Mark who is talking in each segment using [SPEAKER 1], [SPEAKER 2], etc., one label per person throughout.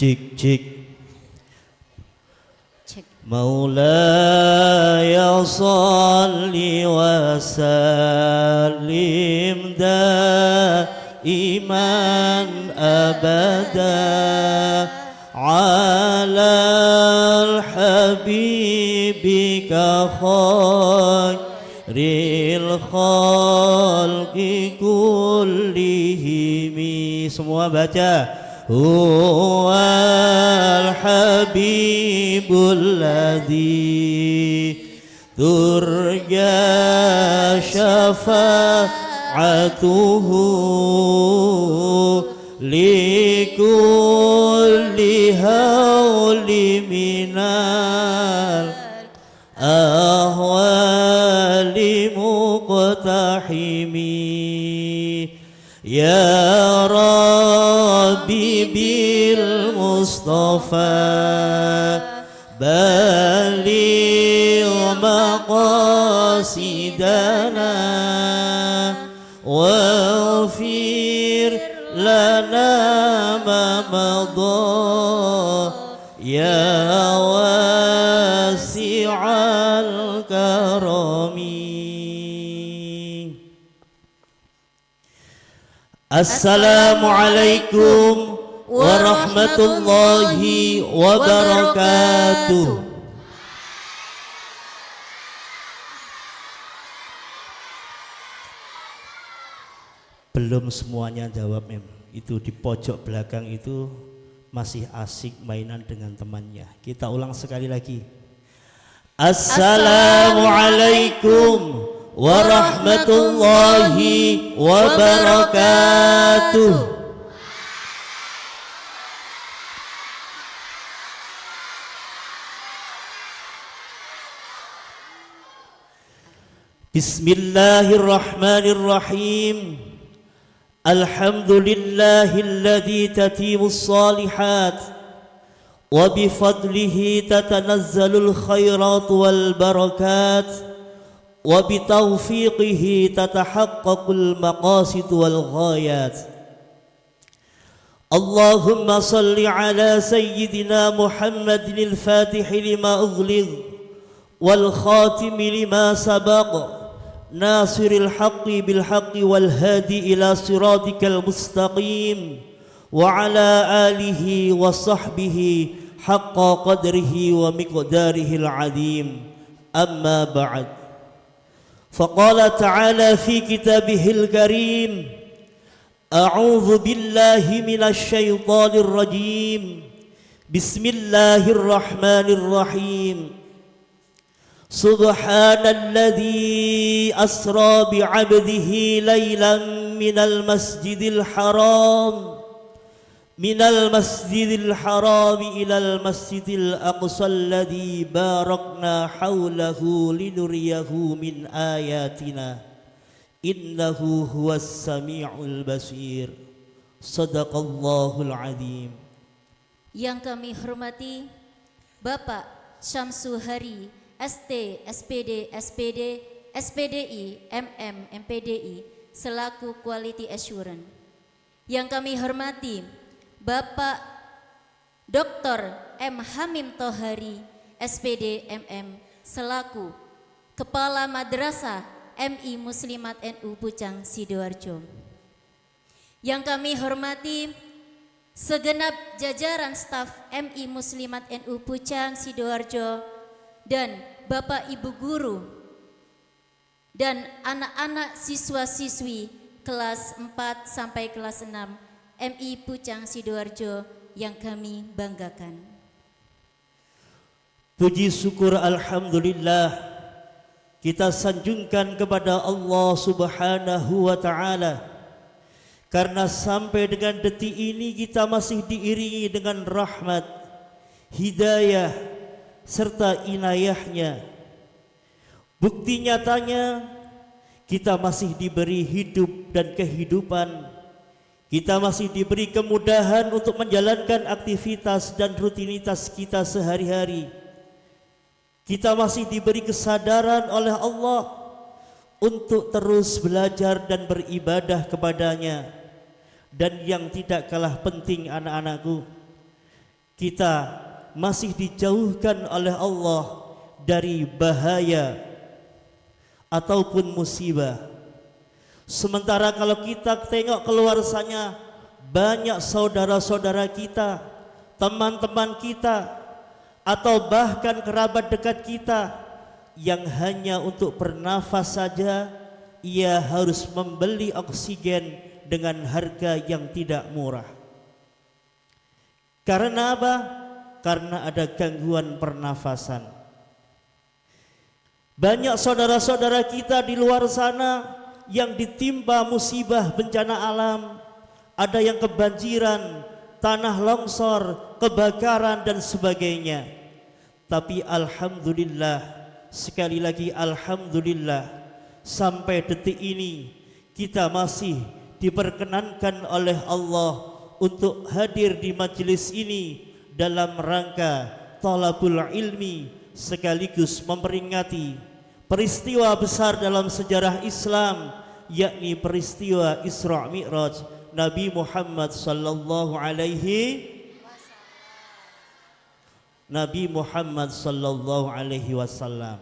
[SPEAKER 1] Cik cik
[SPEAKER 2] Cek.
[SPEAKER 1] Maulaya salli wa sallim daiman abada ala al-habibika khairil khalqi kullihimi. Semua baca Huwal habibul ladzi turja syafa'atuhu likulli hawli minal ahwali muqtahimi. Ya Rabbi bil Mustafa baligh maqasidana waghfir lana ma madha ya wasi'al karami. Assalamualaikum warahmatullahi wabarakatuh. Belum semuanya jawab mem. Itu di pojok belakang itu masih asik mainan dengan temannya. Kita ulang sekali lagi. Assalamualaikum warahmatullahi wabarakatuh. Bismillahirrahmanirrahim. Alhamdulillahilladzi tatimus shalihat wa bifadlihi tatanazzalul khairat wal barakat wa bitaufiqihi tatahaqqaqul maqasid wal ghayat. Allahumma salli ala sayyidina Muhammadin al-fatih lima ughliq wal khatim lima sabaq nasiril haqqi bil haqqi wal hadi ila siratikal mustaqim wa ala alihi wa sahbihi haqqa qadrihi wa miqdarihil azim. Amma ba'd. فقال تعالى في كتابه الكريم أعوذ بالله من الشيطان الرجيم بسم الله الرحمن الرحيم سبحان الذي أسرى بعبده ليلا من المسجد الحرام إلى المسجد الأقصى الذي باركنا حوله لنريه من آياتنا إنه هو السميع البصير صدق الله العظيم.
[SPEAKER 2] Yang kami hormati Bapak Syamsu Hari ST, SPD, SPD, SPDI, MM, MPDI selaku Quality Assurance. Yang kami hormati Bapak Dr. M. Hamim Tohari, SPD MM, selaku Kepala Madrasah MI Muslimat NU Pucang Sidoarjo. Yang kami hormati segenap jajaran staf MI Muslimat NU Pucang Sidoarjo dan Bapak Ibu Guru dan anak-anak siswa-siswi kelas 4 sampai kelas 6 MI Pucang Sidoarjo yang kami banggakan.
[SPEAKER 1] Puji syukur alhamdulillah kita sanjungkan kepada Allah Subhanahu wa taala karena sampai dengan detik ini kita masih diiringi dengan rahmat, hidayah serta inayahnya. Bukti nyatanya kita masih diberi hidup dan kehidupan. Kita masih diberi kemudahan untuk menjalankan aktivitas dan rutinitas kita sehari-hari. Kita masih diberi kesadaran oleh Allah untuk terus belajar dan beribadah kepadanya. Dan yang tidak kalah penting anak-anakku, kita masih dijauhkan oleh Allah dari bahaya ataupun musibah. Sementara kalau kita tengok keluar sana, banyak saudara-saudara kita, teman-teman kita, atau bahkan kerabat dekat kita yang hanya untuk bernafas saja ia harus membeli oksigen dengan harga yang tidak murah. Karena apa? Karena ada gangguan pernafasan. Banyak saudara-saudara kita di luar sana yang ditimpa musibah bencana alam, ada yang kebanjiran, tanah longsor, kebakaran dan sebagainya. Tapi alhamdulillah, sekali lagi alhamdulillah, sampai detik ini kita masih diperkenankan oleh Allah untuk hadir di majelis ini dalam rangka thalabul ilmi, sekaligus memperingati peristiwa besar dalam sejarah Islam, yakni peristiwa Isra Mi'raj Nabi Muhammad sallallahu alaihi wasallam.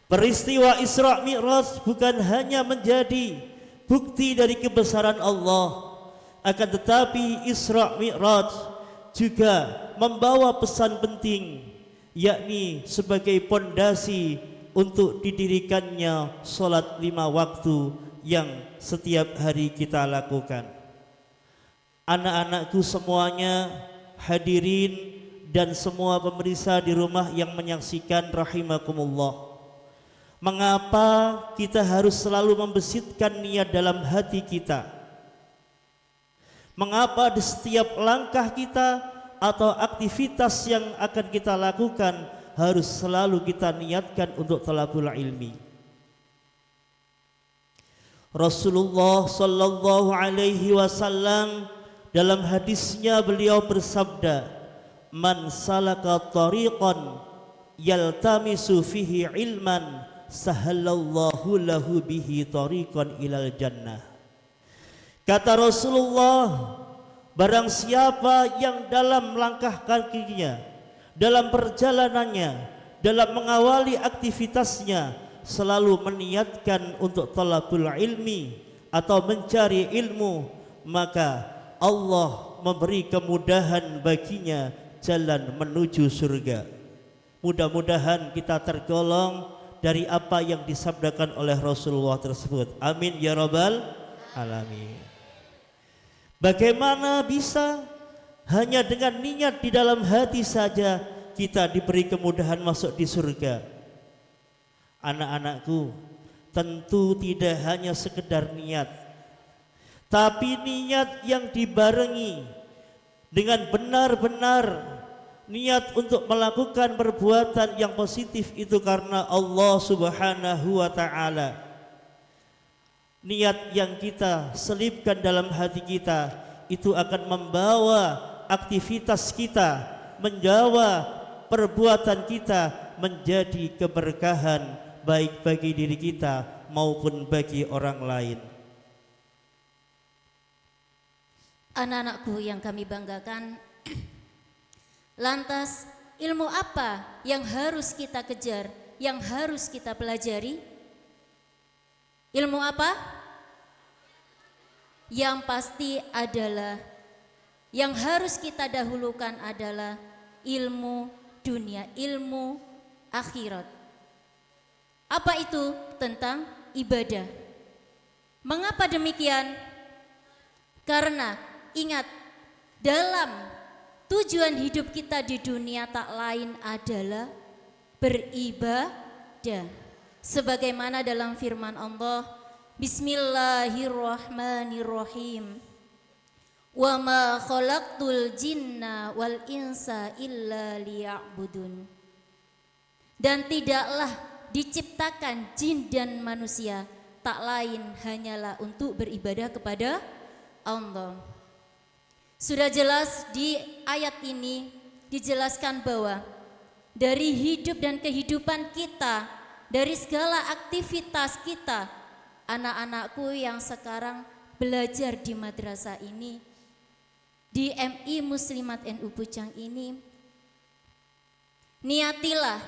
[SPEAKER 1] Peristiwa Isra Mi'raj bukan hanya menjadi bukti dari kebesaran Allah, akan tetapi Isra Mi'raj juga membawa pesan penting, yakni sebagai pondasi untuk didirikannya salat 5 waktu yang setiap hari kita lakukan. Anak-anakku semuanya, hadirin dan semua pemirsa di rumah yang menyaksikan rahimakumullah. Mengapa kita harus selalu membesitkan niat dalam hati kita? Mengapa di setiap langkah kita atau aktivitas yang akan kita lakukan harus selalu kita niatkan untuk thalabul ilmi? Rasulullah sallallahu alaihi wasallam dalam hadisnya beliau bersabda, "Man salaka tariqan yaltamisu fihi ilman sahalallahu lahu bihi tariqan ilal jannah." Kata Rasulullah, barang siapa yang dalam langkah kakinya, dalam perjalanannya, dalam mengawali aktivitasnya selalu meniatkan untuk thalabul ilmi atau mencari ilmu, maka Allah memberi kemudahan baginya jalan menuju surga. Mudah-mudahan kita tergolong dari apa yang disabdakan oleh Rasulullah tersebut. Amin ya rabbal alamin. Bagaimana bisa hanya dengan niat di dalam hati saja kita diberi kemudahan masuk di surga? Anak-anakku, tentu tidak hanya sekedar niat, tapi niat yang dibarengi dengan benar-benar niat untuk melakukan perbuatan yang positif itu karena Allah Subhanahu wa ta'ala. Niat yang kita selipkan dalam hati kita itu akan membawa aktivitas kita, menjawa perbuatan kita menjadi keberkahan baik bagi diri kita maupun bagi orang lain.
[SPEAKER 2] Anak-anakku yang kami banggakan, lantas ilmu apa yang harus kita kejar, yang harus kita pelajari? Ilmu apa? Yang pasti adalah yang harus kita dahulukan adalah ilmu dunia, ilmu akhirat. Apa itu? Tentang ibadah. Mengapa demikian? Karena ingat, dalam tujuan hidup kita di dunia tak lain adalah beribadah. Sebagaimana dalam firman Allah, Bismillahirrahmanirrahim. Wa ma khalaqtul jinna wal insa illa liya'budun. Dan tidaklah diciptakan jin dan manusia tak lain hanyalah untuk beribadah kepada Allah. Sudah jelas di ayat ini dijelaskan bahwa dari hidup dan kehidupan kita, dari segala aktivitas kita, anak-anakku yang sekarang belajar di madrasah ini, di MI Muslimat NU Pucang ini, niatilah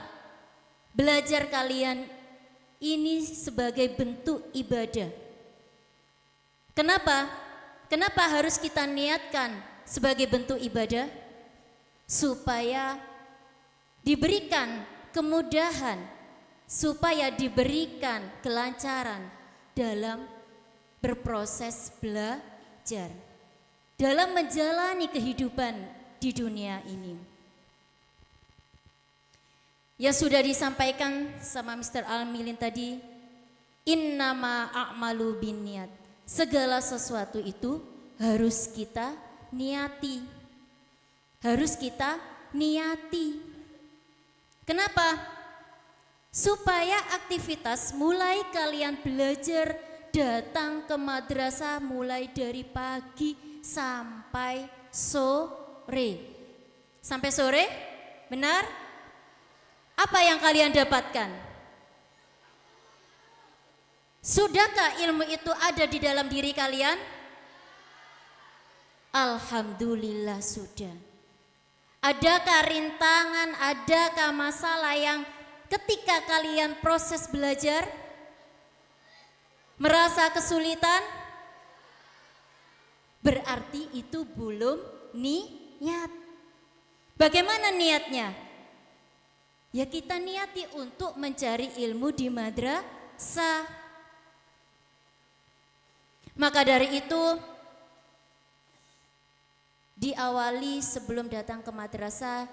[SPEAKER 2] belajar kalian ini sebagai bentuk ibadah. Kenapa? Kenapa harus kita niatkan sebagai bentuk ibadah? Supaya diberikan kemudahan, supaya diberikan kelancaran dalam berproses belajar, dalam menjalani kehidupan di dunia ini. Yang sudah disampaikan sama Mr. Al-Milin tadi, innama a'malu binniyat. Segala sesuatu itu harus kita niati. Harus kita niati. Kenapa? Supaya aktivitas mulai kalian belajar, datang ke madrasah mulai dari pagi sampai sore. Sampai sore? Benar? Apa yang kalian dapatkan? Sudahkah ilmu itu ada di dalam diri kalian? Alhamdulillah sudah. Adakah rintangan, adakah masalah yang ketika kalian proses belajar merasa kesulitan? Berarti itu belum niat. Bagaimana niatnya? Ya kita niati untuk mencari ilmu di madrasah. Maka dari itu diawali sebelum datang ke madrasah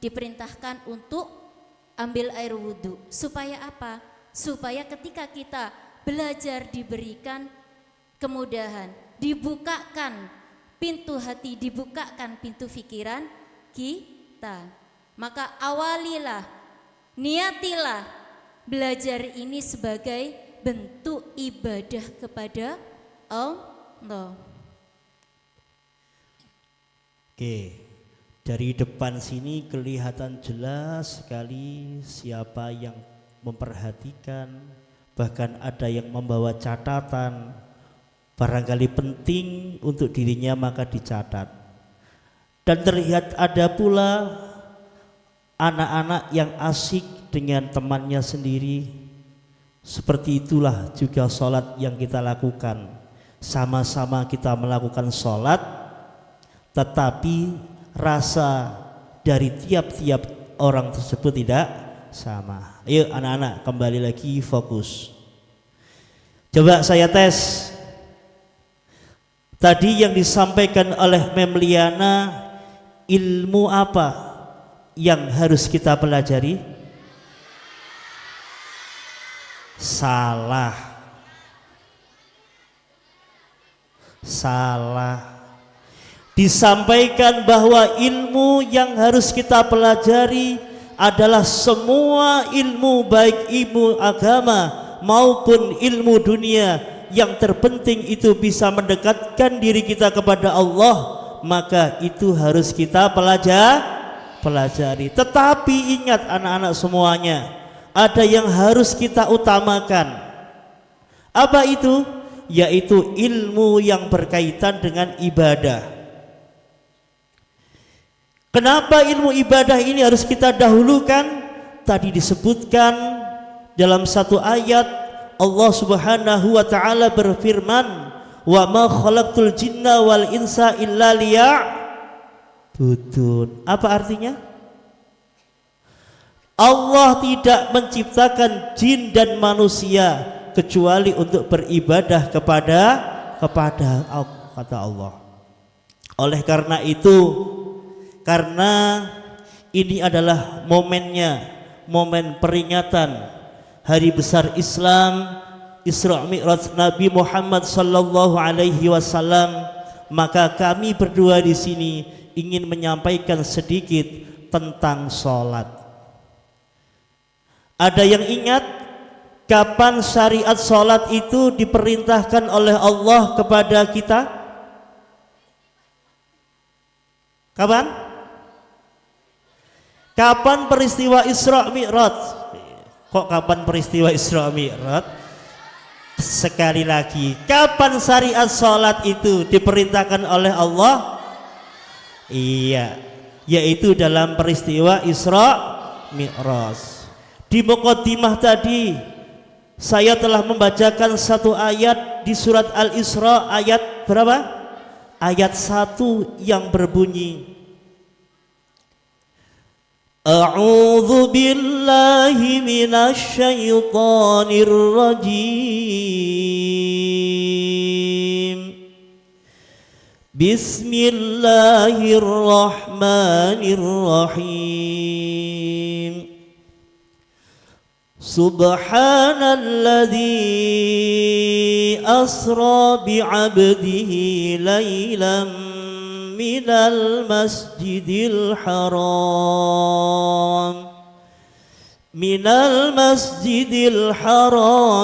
[SPEAKER 2] diperintahkan untuk ambil air wudhu. Supaya apa? Supaya ketika kita belajar diberikan kemudahan, dibukakan pintu hati, dibukakan pintu pikiran kita. Maka awalilah, niatilah belajar ini sebagai bentuk ibadah kepada Allah.
[SPEAKER 1] Oke, dari depan sini kelihatan jelas sekali siapa yang memperhatikan, bahkan ada yang membawa catatan, barangkali penting untuk dirinya maka dicatat. Dan terlihat ada pula anak-anak yang asik dengan temannya sendiri. Seperti itulah juga sholat yang kita lakukan. Sama-sama kita melakukan sholat, tetapi rasa dari tiap-tiap orang tersebut tidak sama. Ayo anak-anak kembali lagi fokus. Coba saya tes. Tadi yang disampaikan oleh Memliana, ilmu apa yang harus kita pelajari? Salah. Disampaikan bahwa ilmu yang harus kita pelajari adalah semua ilmu, baik ilmu agama maupun ilmu dunia. Yang terpenting itu bisa mendekatkan diri kita kepada Allah, maka itu harus kita pelajari. Tetapi ingat anak-anak semuanya, ada yang harus kita utamakan. Apa itu? Yaitu ilmu yang berkaitan dengan ibadah. Kenapa ilmu ibadah ini harus kita dahulukan? Tadi disebutkan dalam satu ayat, Allah Subhanahu wa taala berfirman, "Wa ma khalaqtul jinna wal insa illa liya'budun." Apa artinya? Allah tidak menciptakan jin dan manusia kecuali untuk beribadah kepada kata Allah. Oleh karena itu, karena ini adalah momennya, momen peringatan hari besar Islam, Isra Mi'raj Nabi Muhammad sallallahu alaihi wasallam, maka kami berdua di sini ingin menyampaikan sedikit tentang sholat. Ada yang ingat kapan syariat sholat itu diperintahkan oleh Allah kepada kita? Kapan? Kapan peristiwa Isra Mi'raj? Kok kapan peristiwa Isra Mi'raj? Sekali lagi, kapan syariat sholat itu diperintahkan oleh Allah? Iya, yaitu dalam peristiwa Isra Mi'raj. Di muqaddimah tadi saya telah membacakan satu ayat di surat Al-Isra, ayat berapa? Ayat 1 yang berbunyi, A'udzu billahi minasy syaithanir rajim. Bismillahirrahmanirrahim. Subhanalladzi asra bi'abdihi laylan minal masjidil haram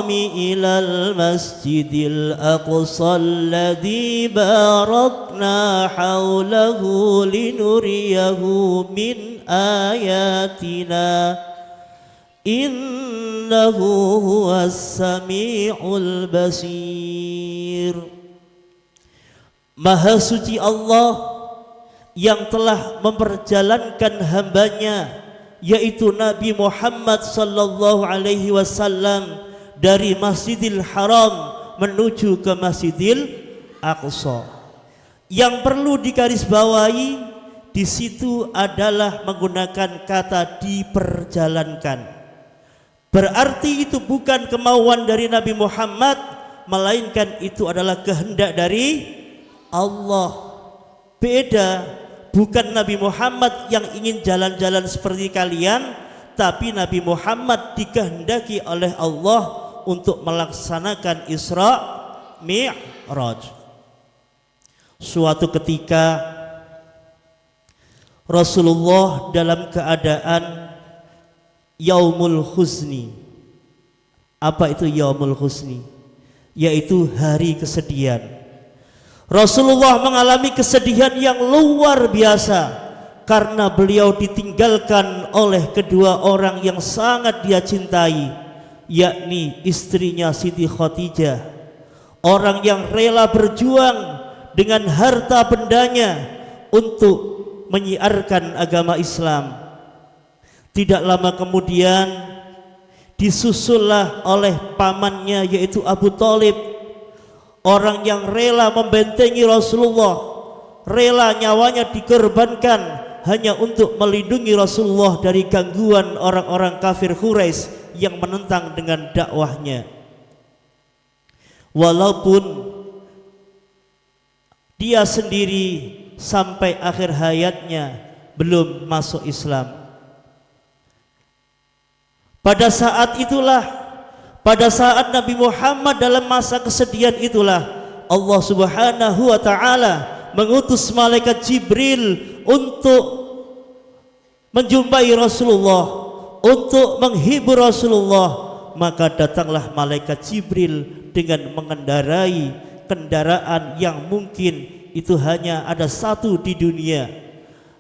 [SPEAKER 1] ilal masjidil aqsa alladzi barakna haulahu linuriyahu min ayatina innahu huwas sami'ul basir. Maha suci Allah yang telah memperjalankan hambanya, yaitu Nabi Muhammad sallallahu alaihi wasallam, dari Masjidil Haram menuju ke Masjidil Aqsa. Yang perlu digarisbawahi di situ adalah menggunakan kata diperjalankan. Berarti itu bukan kemauan dari Nabi Muhammad, melainkan itu adalah kehendak dari Allah. Beda, bukan Nabi Muhammad yang ingin jalan-jalan seperti kalian, tapi Nabi Muhammad dikehendaki oleh Allah untuk melaksanakan Isra Mi'raj. Suatu ketika Rasulullah dalam keadaan Yaumul Huzni. Apa itu Yaumul Huzni? Yaitu hari kesedihan. Rasulullah mengalami kesedihan yang luar biasa karena beliau ditinggalkan oleh kedua orang yang sangat dia cintai, yakni istrinya Siti Khadijah, orang yang rela berjuang dengan harta bendanya untuk menyiarkan agama Islam. Tidak lama kemudian disusullah oleh pamannya, yaitu Abu Thalib, orang yang rela membentengi Rasulullah, rela nyawanya dikorbankan hanya untuk melindungi Rasulullah dari gangguan orang-orang kafir Quraisy yang menentang dengan dakwahnya. Walaupun dia sendiri sampai akhir hayatnya belum masuk Islam. Pada saat Nabi Muhammad dalam masa kesedihan itulah Allah Subhanahu wa ta'ala mengutus malaikat Jibril untuk menjumpai Rasulullah, untuk menghibur Rasulullah. Maka datanglah malaikat Jibril dengan mengendarai kendaraan yang mungkin itu hanya ada satu di dunia,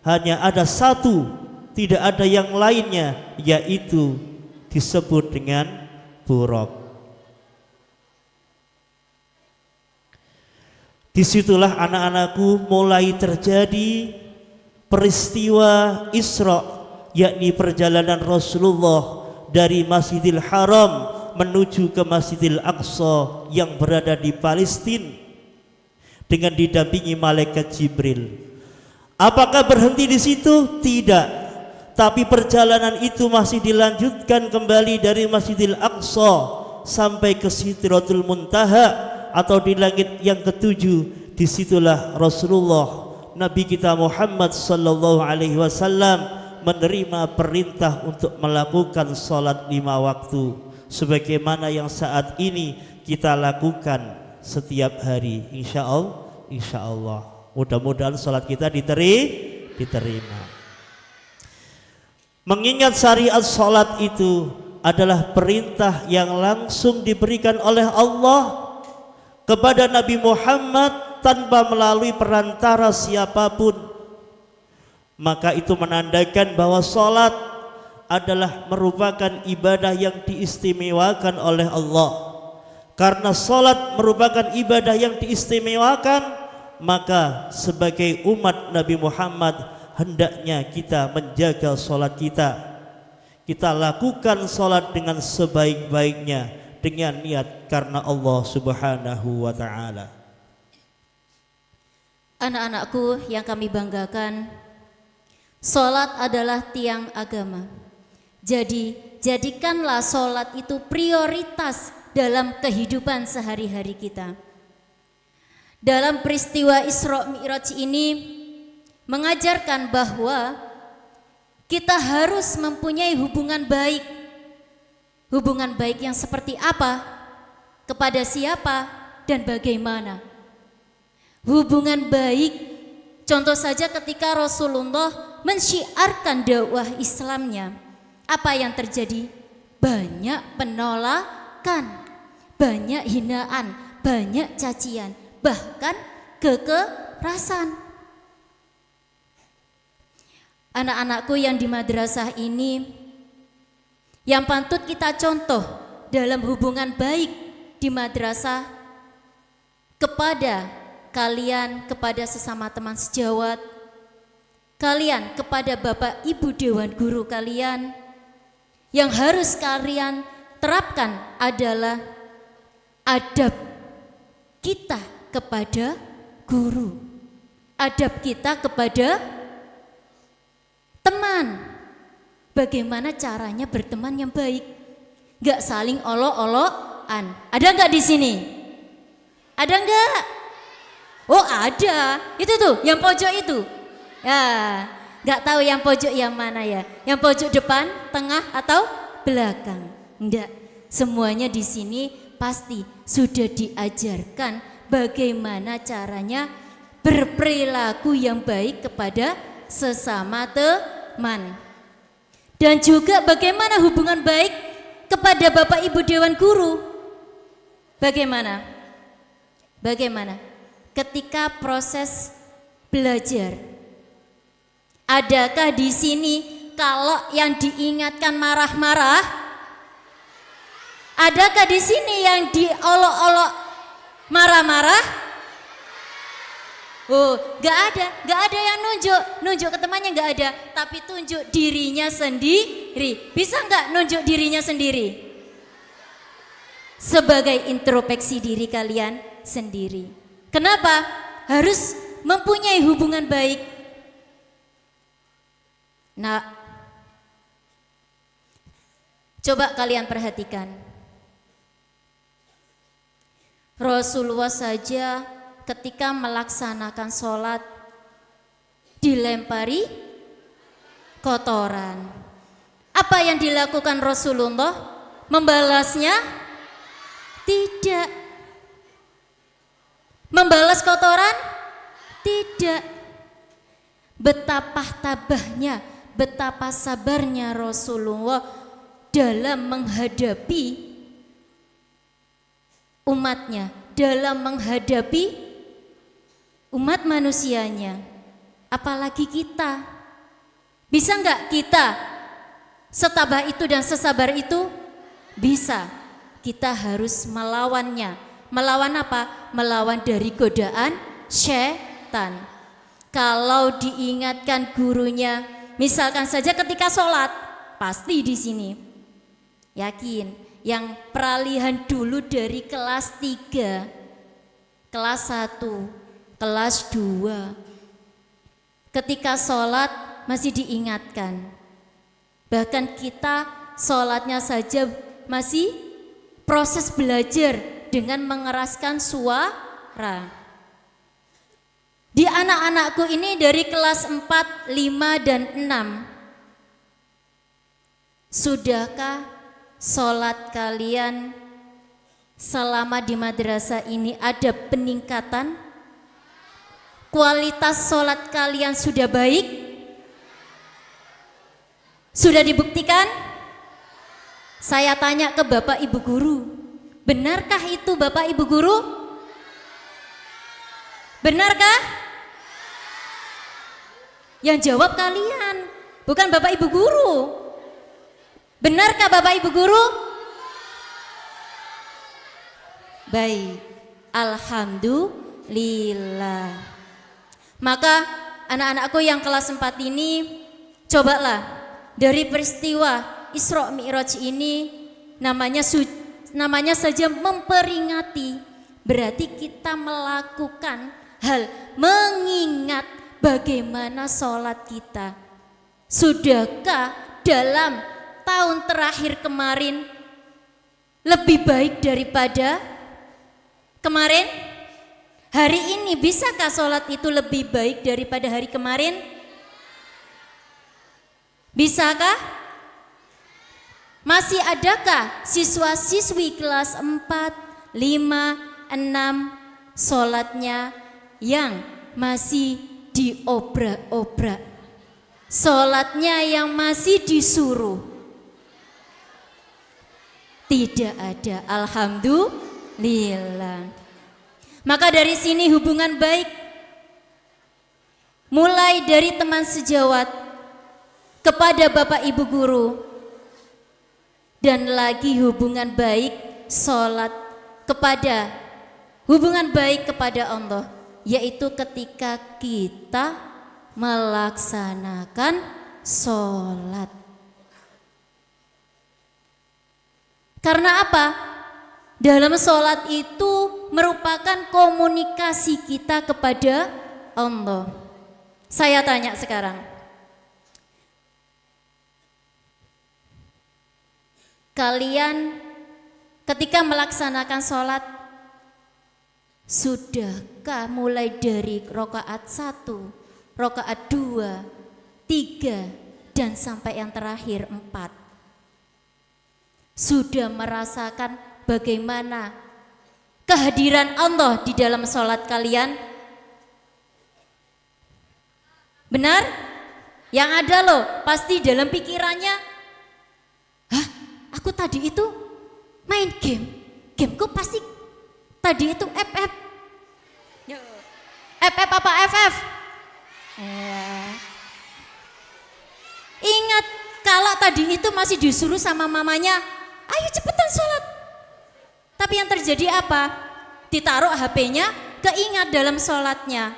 [SPEAKER 1] hanya ada satu, tidak ada yang lainnya, yaitu disebut dengan Buraq. Disitulah anak-anakku mulai terjadi peristiwa Isra, yakni perjalanan Rasulullah dari Masjidil Haram menuju ke Masjidil Aqsa yang berada di Palestina dengan didampingi malaikat Jibril. Apakah berhenti di situ? Tidak. Tapi perjalanan itu masih dilanjutkan kembali dari Masjidil Aqsa sampai ke Sidratul Muntaha atau di langit yang ketujuh. Disitulah Rasulullah Nabi kita Muhammad sallallahu alaihi wasallam menerima perintah untuk melakukan salat 5 waktu sebagaimana yang saat ini kita lakukan setiap hari. Insya Allah. Mudah-mudahan salat kita diterima. Mengingat syariat salat itu adalah perintah yang langsung diberikan oleh Allah kepada Nabi Muhammad tanpa melalui perantara siapapun, maka itu menandakan bahwa salat adalah merupakan ibadah yang diistimewakan oleh Allah. Karena salat merupakan ibadah yang diistimewakan, maka sebagai umat Nabi Muhammad hendaknya kita menjaga sholat kita. Kita lakukan sholat dengan sebaik-baiknya dengan niat karena Allah Subhanahu wa ta'ala.
[SPEAKER 2] Anak-anakku yang kami banggakan, sholat adalah tiang agama. Jadi jadikanlah sholat itu prioritas dalam kehidupan sehari-hari kita. Dalam peristiwa Isra Mi'raj ini mengajarkan bahwa kita harus mempunyai hubungan baik. Hubungan baik yang seperti apa? Kepada siapa dan bagaimana? Hubungan baik, contoh saja ketika Rasulullah mensyiarkan dakwah Islamnya, apa yang terjadi? Banyak penolakan, banyak hinaan, banyak cacian, bahkan kekerasan. Anak-anakku yang di madrasah ini, yang patut kita contoh dalam hubungan baik di madrasah kepada kalian, kepada sesama teman sejawat, kalian kepada Bapak Ibu Dewan Guru kalian, yang harus kalian terapkan adalah adab kita kepada guru, adab kita kepada teman. Bagaimana caranya berteman yang baik, gak saling olok-olokan. Ada gak di sini? Ada gak? Oh ada, itu tuh yang pojok itu. Ya, gak tahu yang pojok yang mana ya? Yang pojok depan, tengah atau belakang? Enggak, semuanya di sini pasti sudah diajarkan bagaimana caranya berperilaku yang baik kepada sesama teman. Dan juga bagaimana hubungan baik kepada Bapak Ibu Dewan Guru. Bagaimana? Bagaimana? Ketika proses belajar, adakah di sini kalau yang diingatkan marah-marah? Adakah di sini yang diolok-olok marah-marah? Oh, gak ada yang nunjuk ke temannya, gak ada, tapi tunjuk dirinya sendiri. Bisa gak nunjuk dirinya sendiri? Sebagai introspeksi diri kalian sendiri. Kenapa? Harus mempunyai hubungan baik. Nah, coba kalian perhatikan. Rasulullah saja ketika melaksanakan sholat dilempari kotoran. Apa yang dilakukan Rasulullah? Membalasnya? Tidak. Membalas kotoran? Tidak. Betapa tabahnya, betapa sabarnya Rasulullah dalam menghadapi umatnya, dalam menghadapi umat manusianya, apalagi kita. Bisa enggak kita setabah itu dan sesabar itu? Bisa. Kita harus melawannya. Melawan apa? Melawan dari godaan syaitan. Kalau diingatkan gurunya, misalkan saja ketika sholat, pasti di sini yakin yang peralihan dulu dari kelas 3, kelas 1, kelas 2, ketika sholat masih diingatkan. Bahkan kita sholatnya saja masih proses belajar dengan mengeraskan suara. Di anak-anakku ini dari kelas 4, 5, dan 6, sudahkah sholat kalian selama di madrasah ini ada peningkatan? Kualitas sholat kalian sudah baik? Sudah dibuktikan? Saya tanya ke Bapak Ibu Guru, benarkah itu Bapak Ibu Guru? Benarkah? Yang jawab kalian, bukan Bapak Ibu Guru. Benarkah Bapak Ibu Guru? Baik, alhamdulillah. lillah. Maka anak-anakku yang kelas 4 ini, cobalah dari peristiwa Isra Mi'raj ini, namanya saja memperingati, berarti kita melakukan hal mengingat bagaimana sholat kita. Sudahkah dalam tahun terakhir kemarin lebih baik daripada kemarin? Hari ini bisakah sholat itu lebih baik daripada hari kemarin? Bisakah? Masih adakah siswa-siswi kelas 4, 5, 6 sholatnya yang masih diobrak-obrak? Sholatnya yang masih disuruh? Tidak ada, alhamdulillah. Maka dari sini hubungan baik mulai dari teman sejawat kepada Bapak Ibu guru, dan lagi hubungan baik sholat kepada hubungan baik kepada Allah, yaitu ketika kita melaksanakan sholat. Karena apa? Dalam sholat itu merupakan komunikasi kita kepada Allah. Saya tanya sekarang, kalian ketika melaksanakan sholat, sudahkah mulai dari rakaat 1, rakaat 2, 3, dan sampai yang terakhir 4? Sudah merasakan bagaimana kehadiran Allah di dalam sholat kalian? Benar? Yang ada loh pasti dalam pikirannya, hah, aku tadi itu main game, gameku pasti tadi itu FF. FF apa FF? Ingat kalau tadi itu masih disuruh sama mamanya, ayo cepetan sholat. Tapi yang terjadi apa? Ditaruh HP-nya, keingat dalam sholatnya.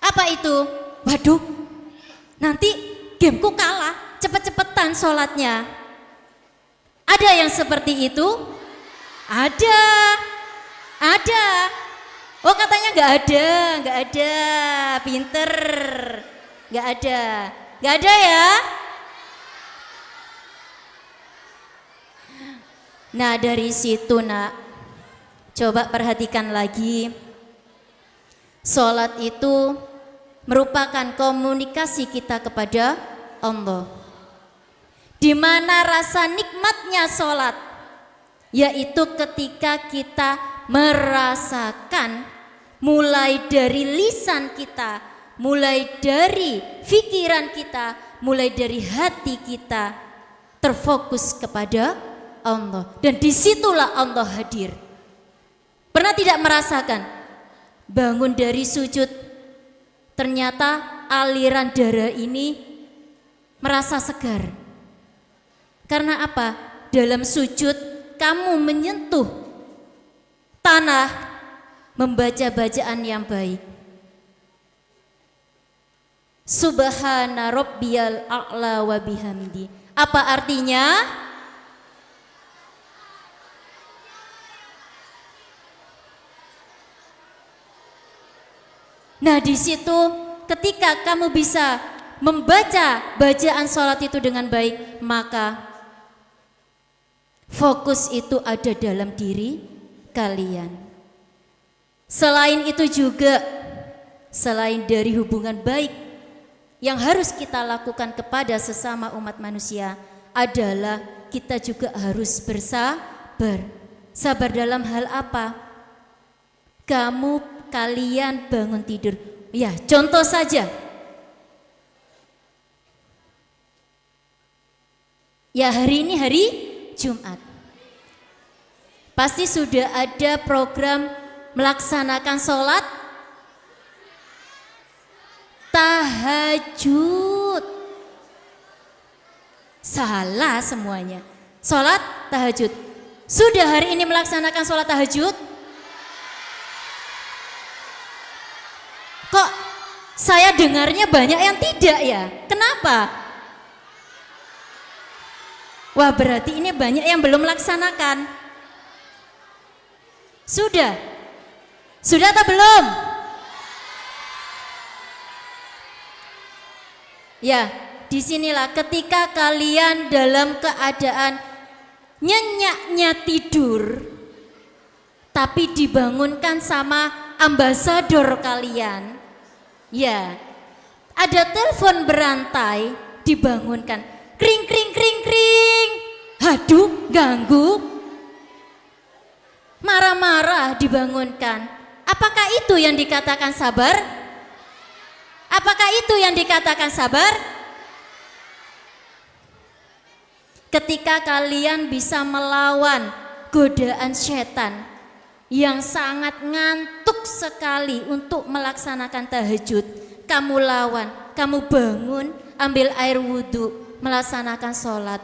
[SPEAKER 2] Apa itu? Waduh, nanti gameku kalah, cepet-cepetan sholatnya. Ada yang seperti itu? Ada. Oh katanya nggak ada, pinter, nggak ada ya. Nah dari situ nak, coba perhatikan lagi. Sholat itu merupakan komunikasi kita kepada Allah. Di mana rasa nikmatnya sholat, yaitu ketika kita merasakan mulai dari lisan kita, mulai dari pikiran kita, mulai dari hati kita terfokus kepada Allah, dan disitulah Allah hadir. Pernah tidak merasakan bangun dari sujud, ternyata aliran darah ini merasa segar? Karena apa? Dalam sujud kamu menyentuh tanah, membaca bacaan yang baik. Subhana rabbiyal a'la wa bihamdi. Apa artinya? Nah di situ ketika kamu bisa membaca bacaan sholat itu dengan baik, maka fokus itu ada dalam diri kalian. Selain itu juga, selain dari hubungan baik yang harus kita lakukan kepada sesama umat manusia, adalah kita juga harus bersabar. Sabar dalam hal apa? Kalian bangun tidur, ya contoh saja, ya hari ini hari Jumat, pasti sudah ada program melaksanakan sholat tahajud. Salah semuanya, sholat tahajud. Sudah hari ini melaksanakan sholat tahajud? Kok saya dengarnya banyak yang tidak ya? Kenapa? Wah, berarti ini banyak yang belum melaksanakan. Sudah? Sudah atau belum? Ya, disinilah ketika kalian dalam keadaan nyenyaknya tidur, tapi dibangunkan sama ambasador kalian. Ya, ada telepon berantai, dibangunkan. Kring kring kring kring. Aduh, ganggu. Marah-marah dibangunkan. Apakah itu yang dikatakan sabar? Apakah itu yang dikatakan sabar? Ketika kalian bisa melawan godaan setan yang sangat ngantuk sekali untuk melaksanakan tahajud, kamu lawan, kamu bangun, ambil air wudhu, melaksanakan sholat.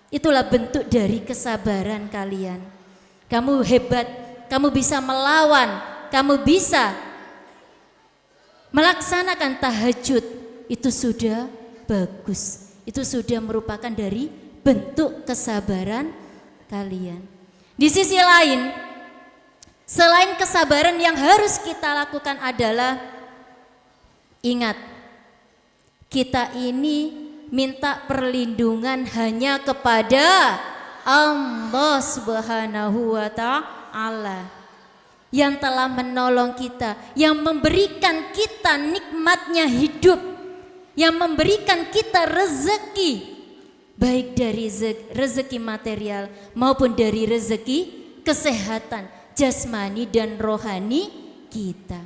[SPEAKER 2] Itulah bentuk dari kesabaran kalian. Kamu hebat, kamu bisa melawan, kamu bisa melaksanakan tahajud. Itu sudah bagus, itu sudah merupakan dari bentuk kesabaran kalian. Di sisi lain, selain kesabaran yang harus kita lakukan adalah, ingat, kita ini minta perlindungan hanya kepada Allah Subhanahu wa Ta'ala yang telah menolong kita, yang memberikan kita nikmatnya hidup, yang memberikan kita rezeki, baik dari rezeki material maupun dari rezeki kesehatan jasmani dan rohani kita.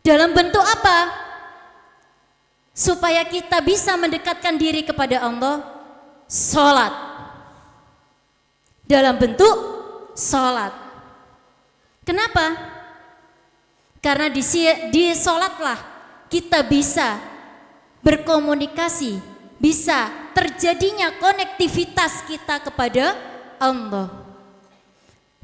[SPEAKER 2] Dalam bentuk apa? Supaya kita bisa mendekatkan diri kepada Allah, sholat. Dalam bentuk sholat. Kenapa? Karena di sholatlah kita bisa berkomunikasi, bisa terjadinya konektivitas kita kepada Allah.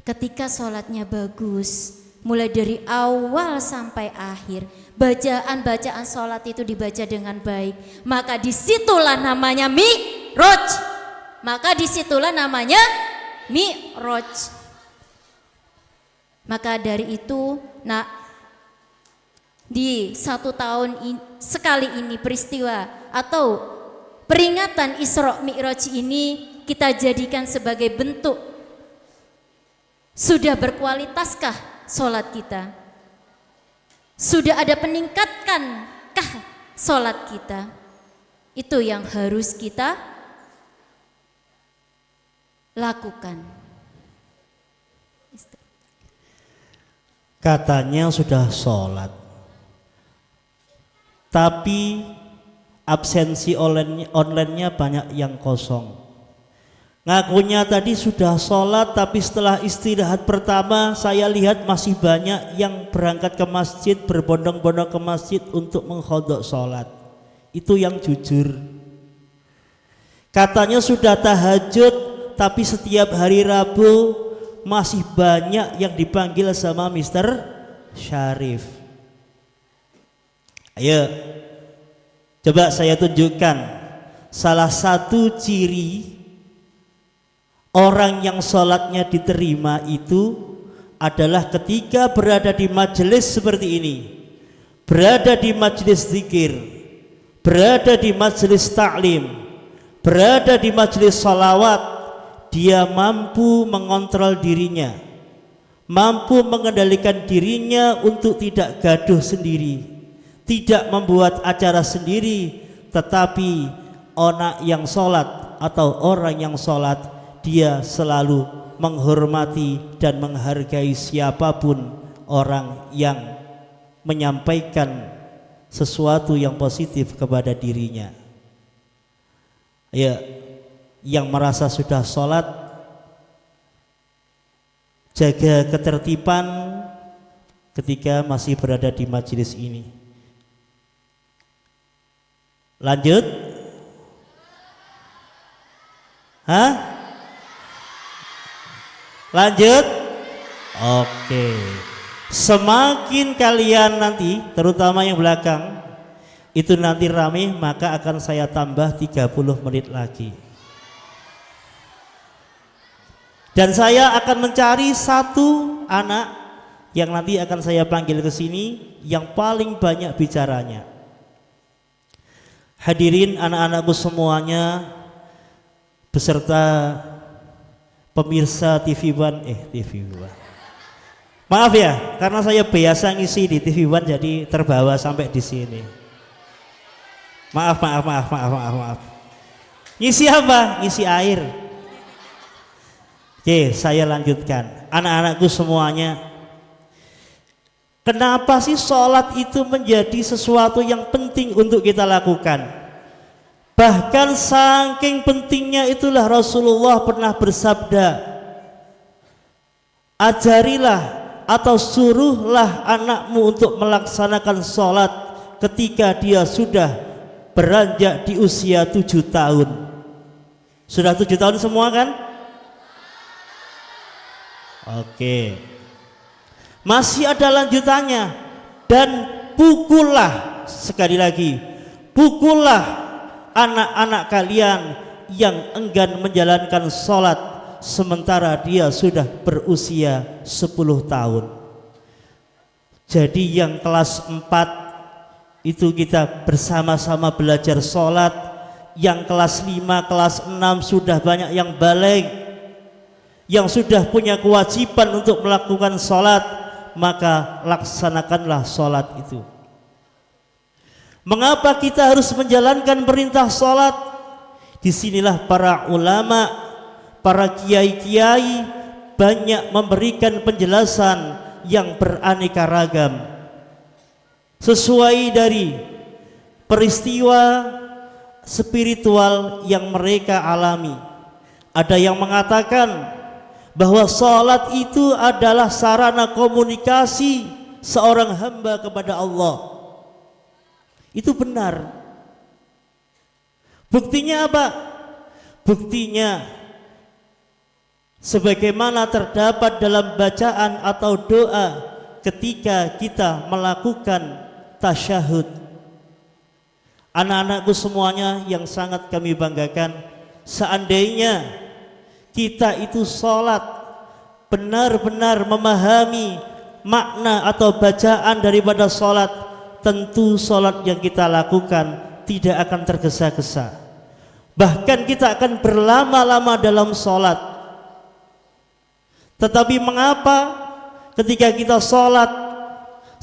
[SPEAKER 2] Ketika sholatnya bagus, mulai dari awal sampai akhir, bacaan-bacaan sholat itu dibaca dengan baik, maka disitulah namanya mi'raj. Maka disitulah namanya mi'raj. Maka dari itu, di 1 tahun sekali ini peristiwa atau peringatan Isra Mi'raj ini kita jadikan sebagai bentuk, sudah berkualitaskah sholat kita? Sudah ada peningkatkankah sholat kita? Itu yang harus kita lakukan.
[SPEAKER 1] Katanya sudah sholat, tapi absensi online-nya banyak yang kosong. Ngakunya tadi sudah sholat, tapi setelah istirahat pertama saya lihat masih banyak yang berangkat ke masjid, berbondong-bondong ke masjid untuk menghodok sholat. Itu yang jujur. Katanya sudah tahajud, tapi setiap hari Rabu masih banyak yang dipanggil sama Mr. Syarif. Ayo, coba saya tunjukkan salah satu ciri orang yang sholatnya diterima itu adalah ketika berada di majelis seperti ini, berada di majelis zikir, berada di majelis ta'lim, berada di majelis salawat, dia mampu mengontrol dirinya, mampu mengendalikan dirinya untuk tidak gaduh sendiri, tidak membuat acara sendiri, tetapi orang yang sholat atau orang yang sholat dia selalu menghormati dan menghargai siapapun orang yang menyampaikan sesuatu yang positif kepada dirinya. Ya, yang merasa sudah sholat, jaga ketertiban ketika masih berada di majelis ini. Lanjut. Lanjut. Oke. Semakin kalian nanti, terutama yang belakang, itu nanti rame, maka akan saya tambah 30 menit lagi. Dan saya akan mencari satu anak yang nanti akan saya panggil ke sini yang paling banyak bicaranya. Hadirin anak-anakku semuanya beserta pemirsa TV One, TV One. Maaf ya, karena saya biasa ngisi di TV One jadi terbawa sampai di sini. Maaf. Ngisi apa? Ngisi air. Oke, saya lanjutkan. Anak-anakku semuanya, kenapa sih sholat itu menjadi sesuatu yang penting untuk kita lakukan? Bahkan saking pentingnya itulah Rasulullah pernah bersabda, ajarilah atau suruhlah anakmu untuk melaksanakan sholat ketika dia sudah beranjak di usia 7 tahun. Sudah 7 tahun semua kan? Oke. Masih ada lanjutannya. Dan pukullah, sekali lagi, pukullah anak-anak kalian yang enggan menjalankan sholat sementara dia sudah berusia 10 tahun. Jadi yang kelas 4 itu kita bersama-sama belajar sholat. Yang kelas 5, kelas 6 sudah banyak yang balik, yang sudah punya kewajiban untuk melakukan sholat, maka laksanakanlah sholat itu. Mengapa kita harus menjalankan perintah sholat? Disinilah para ulama, para kiai-kiai banyak memberikan penjelasan yang beraneka ragam sesuai dari peristiwa spiritual yang mereka alami. Ada yang mengatakan bahwa sholat itu adalah sarana komunikasi seorang hamba kepada Allah. Itu benar. Buktinya apa? Buktinya sebagaimana terdapat dalam bacaan atau doa ketika kita melakukan tasyahud. Anak-anakku semuanya yang sangat kami banggakan, seandainya kita itu sholat benar-benar memahami makna atau bacaan daripada sholat, tentu sholat yang kita lakukan tidak akan tergesa-gesa. Bahkan kita akan berlama-lama dalam sholat. Tetapi mengapa ketika kita sholat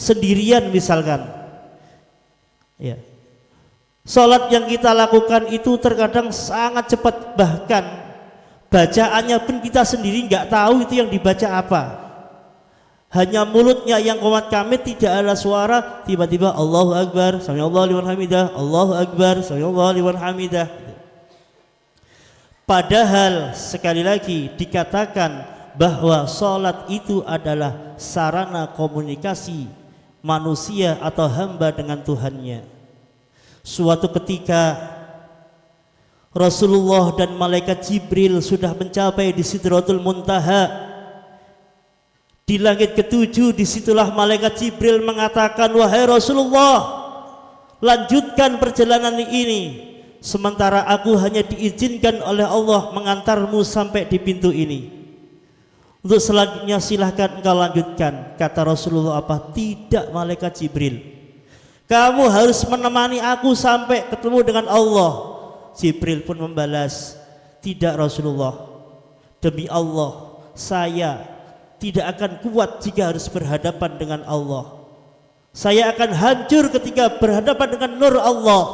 [SPEAKER 1] sendirian misalkan, ya, sholat yang kita lakukan itu terkadang sangat cepat, bahkan bacaannya pun kita sendiri nggak tahu itu yang dibaca apa. Hanya mulutnya yang komat kamit, tidak ada suara, tiba-tiba Allahu Akbar, sami'allahu liman hamidah, Allahu Akbar, sami'allahu liman hamidah. Padahal sekali lagi dikatakan bahwa sholat itu adalah sarana komunikasi manusia atau hamba dengan Tuhannya. Suatu ketika Rasulullah dan malaikat Jibril sudah mencapai di Sidratul Muntaha, di langit ke-7. Disitulah malaikat Jibril mengatakan, wahai Rasulullah, lanjutkan perjalanan ini, sementara aku hanya diizinkan oleh Allah mengantarmu sampai di pintu ini. Untuk selanjutnya silahkan engkau lanjutkan. Kata Rasulullah apa? Tidak malaikat Jibril, kamu harus menemani aku sampai ketemu dengan Allah. Jibril pun membalas, tidak Rasulullah, demi Allah saya tidak akan kuat jika harus berhadapan dengan Allah. Saya akan hancur ketika berhadapan dengan nur Allah.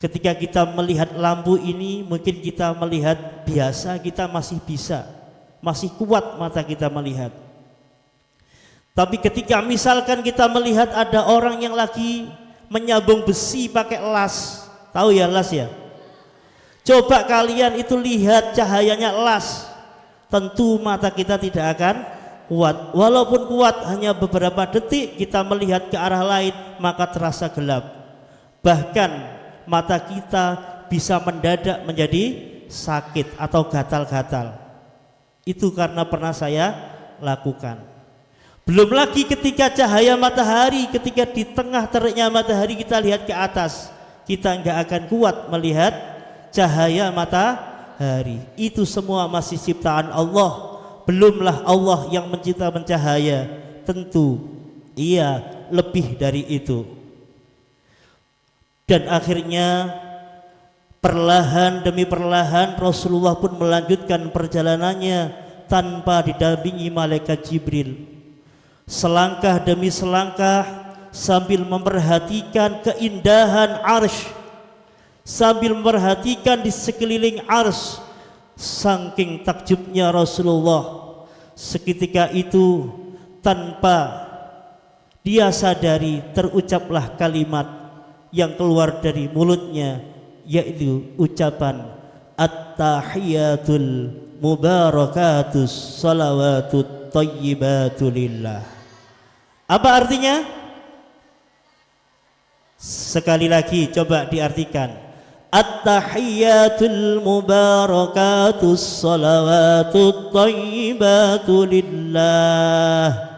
[SPEAKER 1] Ketika kita melihat lampu ini, mungkin kita melihat biasa, kita masih bisa, masih kuat mata kita melihat. Tapi ketika misalkan kita melihat ada orang yang lagi menyambung besi pakai las, tahu ya las ya? Coba kalian itu lihat cahayanya las, tentu mata kita tidak akan kuat. Walaupun kuat hanya beberapa detik, kita melihat ke arah lain maka terasa gelap. Bahkan mata kita bisa mendadak menjadi sakit atau gatal-gatal. Itu karena pernah saya lakukan. Belum lagi ketika cahaya matahari, ketika di tengah teriknya matahari kita lihat ke atas, kita enggak akan kuat melihat cahaya matahari. Itu semua masih ciptaan Allah. Belumlah Allah yang menciptakan cahaya. Tentu Ia lebih dari itu. Dan akhirnya perlahan demi perlahan Rasulullah pun melanjutkan perjalanannya tanpa didampingi malaikat Jibril. Selangkah demi selangkah sambil memperhatikan keindahan arsy, sambil memperhatikan di sekeliling arsy. Saking takjubnya Rasulullah, seketika itu tanpa dia sadari terucaplah kalimat yang keluar dari mulutnya, yaitu ucapan at-tahiyatul mubarakatus salawatut thayyibatu lillah. Apa artinya? Sekali lagi coba diartikan. At-tahiyatul mubarakatus salawatut thayyibatu lillah.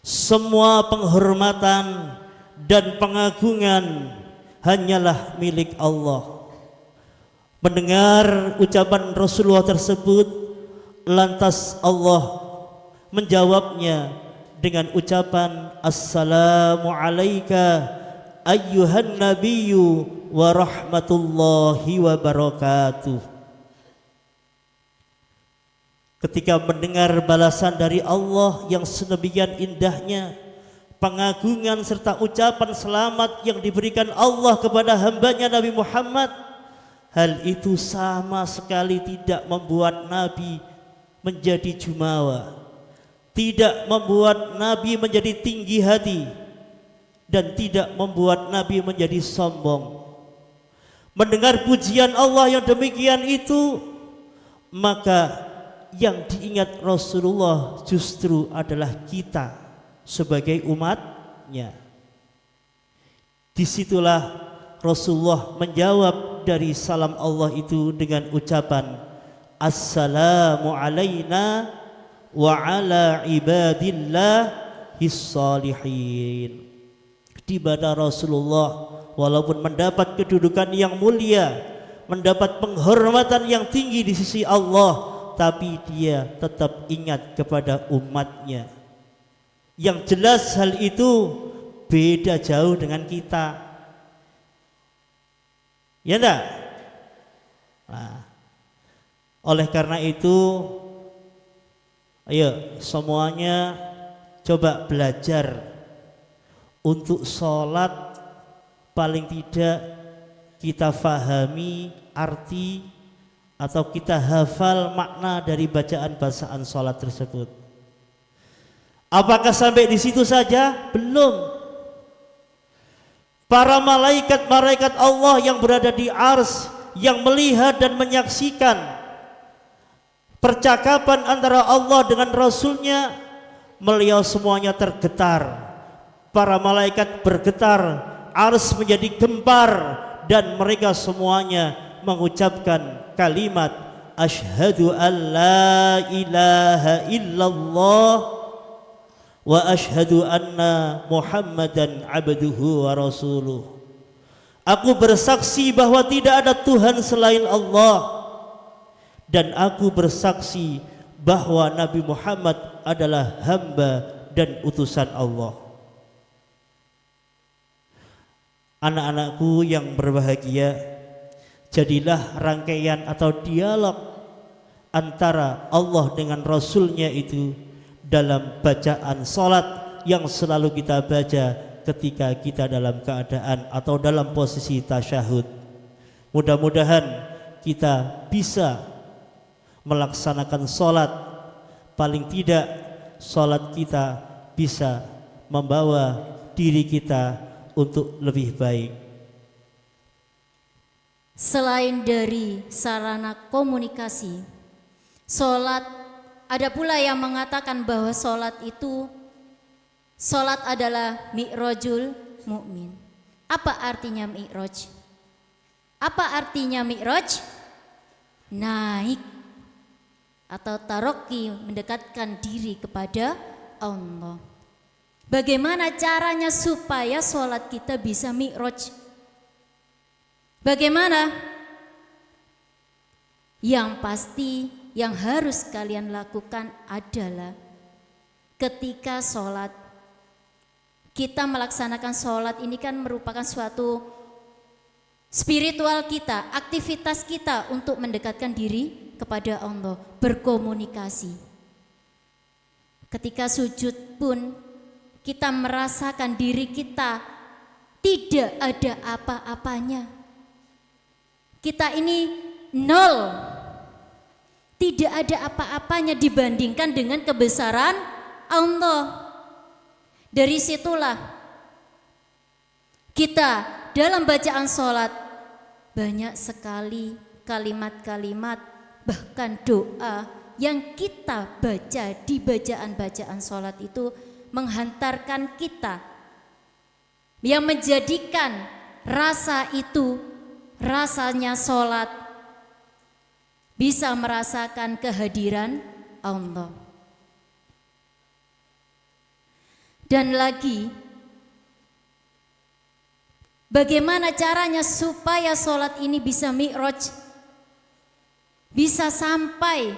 [SPEAKER 1] Semua penghormatan dan pengagungan hanyalah milik Allah. Mendengar ucapan Rasulullah tersebut, lantas Allah menjawabnya dengan ucapan Assalamu alayka ayyuhan nabiyyu wa rahmatullahi wa barakatuh. Ketika mendengar balasan dari Allah yang sedemikian indahnya, pengagungan serta ucapan selamat yang diberikan Allah kepada hambanya Nabi Muhammad, hal itu sama sekali tidak membuat Nabi menjadi jumawa, tidak membuat Nabi menjadi tinggi hati, dan tidak membuat Nabi menjadi sombong. Mendengar pujian Allah yang demikian itu, maka yang diingat Rasulullah justru adalah kita sebagai umatnya. Disitulah Rasulullah menjawab dari salam Allah itu dengan ucapan Assalamu alayna wa ala ibadillahis salihin. Di mana Rasulullah walaupun mendapat kedudukan yang mulia, mendapat penghormatan yang tinggi di sisi Allah, tapi dia tetap ingat kepada umatnya. Yang jelas hal itu beda jauh dengan kita, ya enggak? Nah, oleh karena itu, ayo semuanya coba belajar untuk sholat, paling tidak kita fahami arti atau kita hafal makna dari bacaan sholat tersebut. Apakah sampai di situ saja? Belum. Para malaikat Allah yang berada di ars, yang melihat dan menyaksikan percakapan antara Allah dengan Rasulnya, beliau semuanya tergetar. Para malaikat bergetar, ars menjadi gempar, dan mereka semuanya mengucapkan kalimat asyhadu an la ilaha illallah wa asyhadu anna Muhammadan abduhu wa rasuluh. Aku bersaksi bahwa tidak ada Tuhan selain Allah, dan aku bersaksi bahwa Nabi Muhammad adalah hamba dan utusan Allah. Anak-anakku yang berbahagia, jadilah rangkaian atau dialog antara Allah dengan Rasulnya itu dalam bacaan salat yang selalu kita baca ketika kita dalam keadaan atau dalam posisi tasyahud. Mudah-mudahan kita bisa melaksanakan salat, paling tidak salat kita bisa membawa diri kita untuk lebih baik.
[SPEAKER 2] Selain dari sarana komunikasi, sholat, ada pula yang mengatakan bahwa sholat adalah mi'rajul mukmin. Apa artinya mi'raj? Apa artinya mi'raj? Naik atau taroki, mendekatkan diri kepada Allah. Bagaimana caranya supaya sholat kita bisa mi'raj? Bagaimana? Yang pasti yang harus kalian lakukan adalah ketika sholat, kita melaksanakan sholat ini kan merupakan suatu spiritual kita, aktivitas kita untuk mendekatkan diri kepada Allah, berkomunikasi. Ketika sujud pun kita merasakan diri kita tidak ada apa-apanya. Kita ini nol, tidak ada apa-apanya dibandingkan dengan kebesaran Allah. Dari situlah kita dalam bacaan sholat banyak sekali kalimat-kalimat, bahkan doa yang kita baca di bacaan-bacaan sholat itu menghantarkan kita, yang menjadikan rasa itu, rasanya sholat, bisa merasakan kehadiran Allah. Dan lagi, bagaimana caranya supaya sholat ini bisa mi'raj, bisa sampai,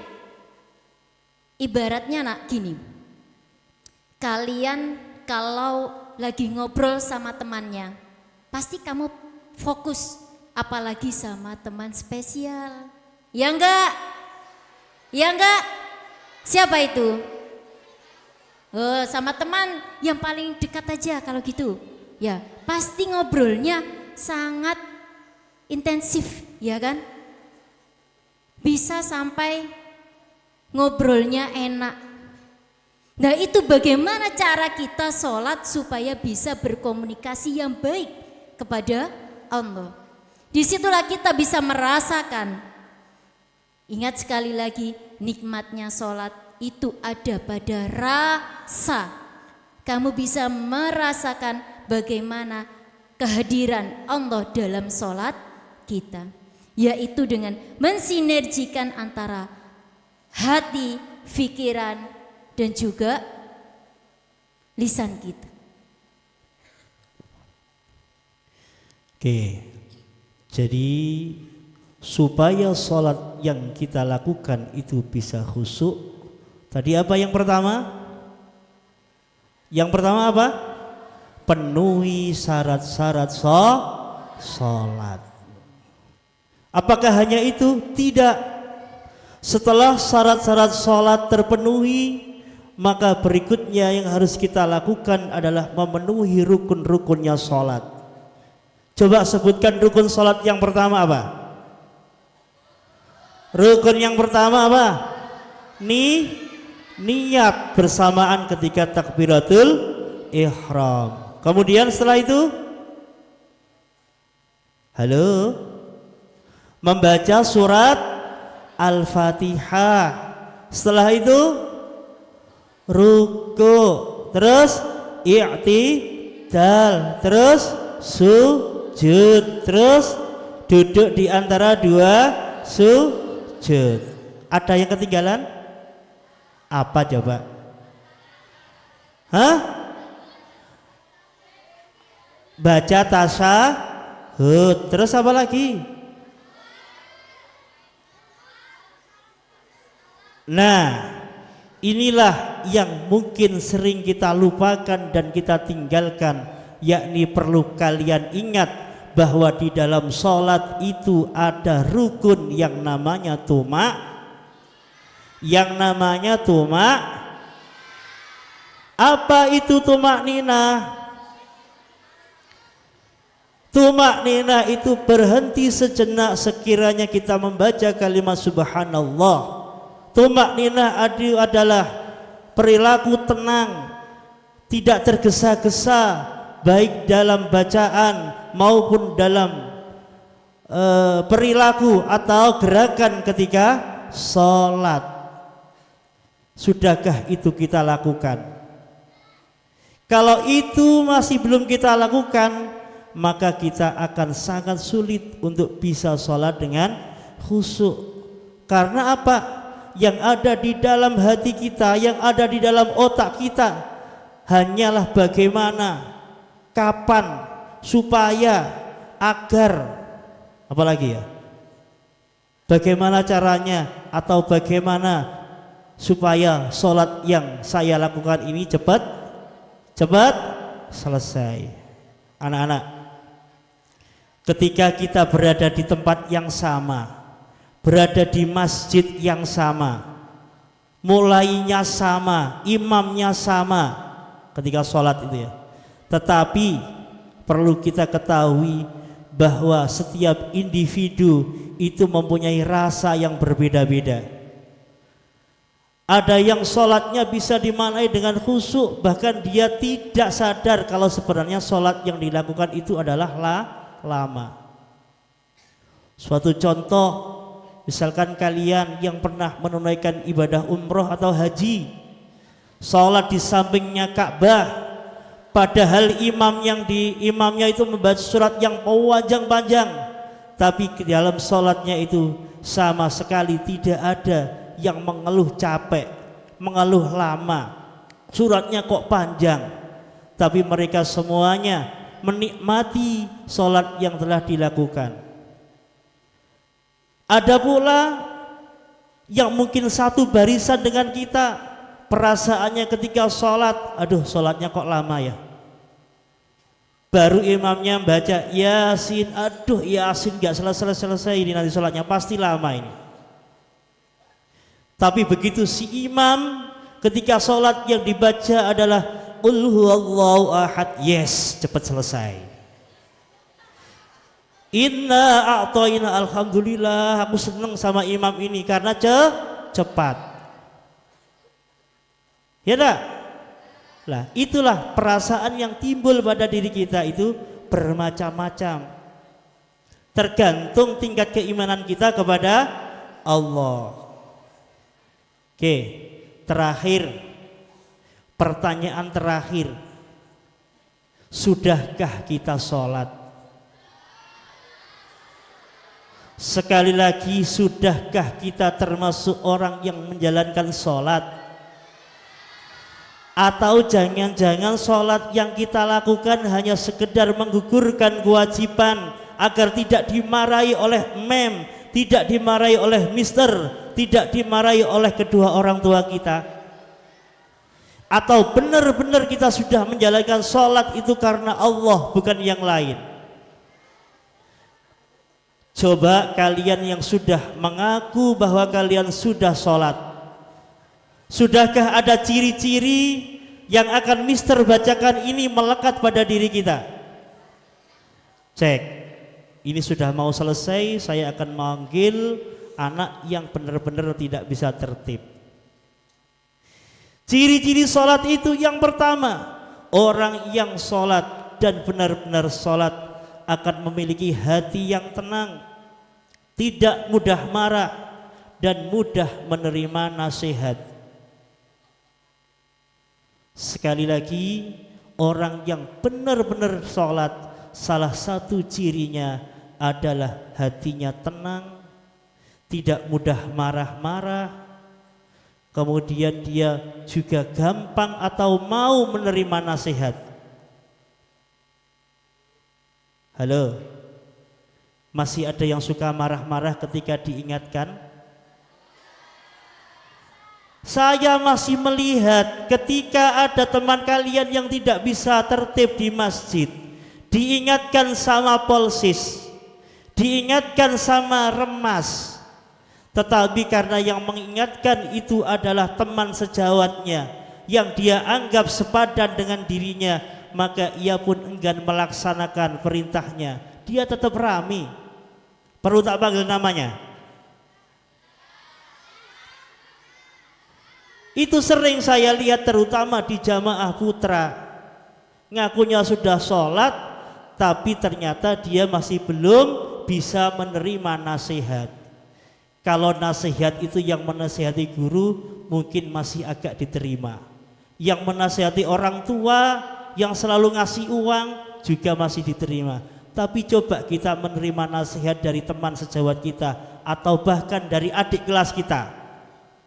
[SPEAKER 2] ibaratnya nak gini, kalian kalau lagi ngobrol sama temannya, pasti kamu fokus, apalagi sama teman spesial. Ya enggak? Ya enggak? Siapa itu? Oh, sama teman yang paling dekat aja kalau gitu. Ya, pasti ngobrolnya sangat intensif, ya kan? Bisa sampai ngobrolnya enak. Nah, itu bagaimana cara kita sholat supaya bisa berkomunikasi yang baik kepada Allah. Disitulah kita bisa merasakan. Ingat sekali lagi, nikmatnya sholat itu ada pada rasa. Kamu bisa merasakan bagaimana kehadiran Allah dalam sholat kita, yaitu dengan mensinergikan antara hati, pikiran, dan juga lisan kita.
[SPEAKER 1] Oke, jadi supaya sholat yang kita lakukan itu bisa khusyuk, tadi apa yang pertama? Yang pertama apa? Penuhi syarat-syarat sholat. Apakah hanya itu? Tidak. Setelah syarat-syarat sholat terpenuhi, maka berikutnya yang harus kita lakukan adalah memenuhi rukun-rukunnya sholat. Coba sebutkan rukun sholat yang pertama apa? Rukun yang pertama apa? Niat bersamaan ketika takbiratul ihram. Kemudian setelah itu, halo, membaca surat Al-Fatihah. Setelah itu ruku, terus i'tidal, terus sujud, terus duduk di antara dua sujud. Ada yang ketinggalan? Apa coba? Hah? Baca tasyahud. Terus apa lagi? Nah, inilah yang mungkin sering kita lupakan dan kita tinggalkan, yakni perlu kalian ingat bahwa di dalam sholat itu ada rukun yang namanya Apa itu tumak nina? Tumak nina itu berhenti sejenak sekiranya kita membaca kalimat subhanallah. Tumak nina adalah perilaku tenang, tidak tergesa-gesa, baik dalam bacaan maupun dalam perilaku atau gerakan ketika sholat. Sudahkah itu kita lakukan? Kalau itu masih belum kita lakukan, maka kita akan sangat sulit untuk bisa sholat dengan khusyuk. Karena apa? Yang ada di dalam hati kita, yang ada di dalam otak kita hanyalah bagaimana, kapan, supaya, agar, apalagi ya, bagaimana caranya atau bagaimana supaya sholat yang saya lakukan ini cepat selesai. Anak-anak, ketika kita berada di tempat yang sama, berada di masjid yang sama, mulainya sama, imamnya sama ketika sholat itu ya, tetapi perlu kita ketahui bahwa setiap individu itu mempunyai rasa yang berbeda-beda. Ada yang sholatnya bisa dimaknai dengan khusyuk, bahkan dia tidak sadar kalau sebenarnya sholat yang dilakukan itu adalah lama. Suatu contoh, misalkan kalian yang pernah menunaikan ibadah umroh atau haji, sholat di sampingnya Ka'bah, padahal imamnya itu membaca surat yang panjang, tapi di dalam sholatnya itu sama sekali tidak ada yang mengeluh capek, mengeluh lama, suratnya kok panjang, tapi mereka semuanya menikmati sholat yang telah dilakukan. Ada pula yang mungkin satu barisan dengan kita, perasaannya ketika sholat, aduh sholatnya kok lama ya, baru imamnya baca Yasin, aduh Yasin gak selesai ini, nanti sholatnya pasti lama ini. Tapi begitu si imam ketika sholat yang dibaca adalah Qul huwallahu ahad, yes, cepat selesai. Inna a'toina, alhamdulillah, aku senang sama imam ini karena cepat. Ya enggak? Lah, itulah perasaan yang timbul pada diri kita itu bermacam-macam. Tergantung tingkat keimanan kita kepada Allah. Oke, terakhir, pertanyaan terakhir. Sudahkah kita sholat? Sekali lagi, sudahkah kita termasuk orang yang menjalankan sholat? Atau jangan-jangan sholat yang kita lakukan hanya sekedar menggugurkan kewajiban agar tidak dimarahi oleh mem, tidak dimarahi oleh mister, tidak dimarahi oleh kedua orang tua kita? Atau benar-benar kita sudah menjalankan sholat itu karena Allah, bukan yang lain? Coba kalian yang sudah mengaku bahwa kalian sudah sholat, sudahkah ada ciri-ciri yang akan mister bacakan ini melekat pada diri kita? Cek, ini sudah mau selesai, saya akan manggil anak yang benar-benar tidak bisa tertib. Ciri-ciri sholat itu yang pertama, orang yang sholat dan benar-benar sholat akan memiliki hati yang tenang, tidak mudah marah dan mudah menerima nasihat. Sekali lagi, orang yang benar-benar sholat, salah satu cirinya adalah hatinya tenang, tidak mudah marah-marah, kemudian dia juga gampang atau mau menerima nasihat. Halo, masih ada yang suka marah-marah ketika diingatkan? Saya masih melihat ketika ada teman kalian yang tidak bisa tertib di masjid, diingatkan sama polsis, diingatkan sama remas, tetapi karena yang mengingatkan itu adalah teman sejawatnya yang dia anggap sepadan dengan dirinya, maka ia pun enggan melaksanakan perintahnya. Dia tetap rami. Perlu tak panggil namanya? Itu sering saya lihat terutama di jamaah putra. Ngakunya sudah sholat, tapi ternyata dia masih belum bisa menerima nasihat. Kalau nasihat itu yang menasihati guru mungkin masih agak diterima. Yang menasihati orang tua yang selalu ngasih uang juga masih diterima. Tapi coba kita menerima nasihat dari teman sejawat kita atau bahkan dari adik kelas kita.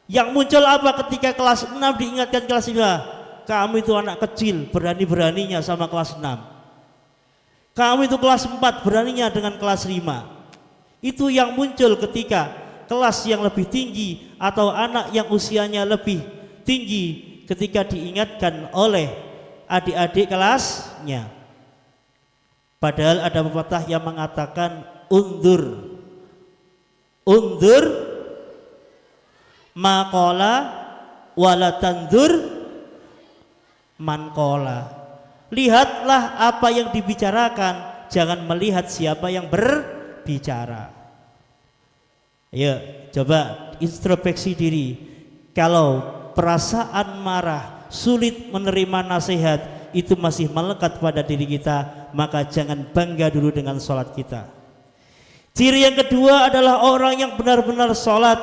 [SPEAKER 1] Yang muncul apa ketika kelas 6 diingatkan kelas 5? Kamu itu anak kecil, berani-beraninya sama kelas 6. Kamu itu kelas 4, beraninya dengan kelas 5. Itu yang muncul ketika kelas yang lebih tinggi atau anak yang usianya lebih tinggi ketika diingatkan oleh adik-adik kelasnya. Padahal ada pepatah yang mengatakan undur maqala wala tandur manqala. Lihatlah apa yang dibicarakan, jangan melihat siapa yang berbicara. Ayo coba introspeksi diri. Kalau perasaan marah, sulit menerima nasihat, itu masih melekat pada diri kita, maka jangan bangga dulu dengan sholat kita. Ciri yang kedua adalah orang yang benar-benar sholat,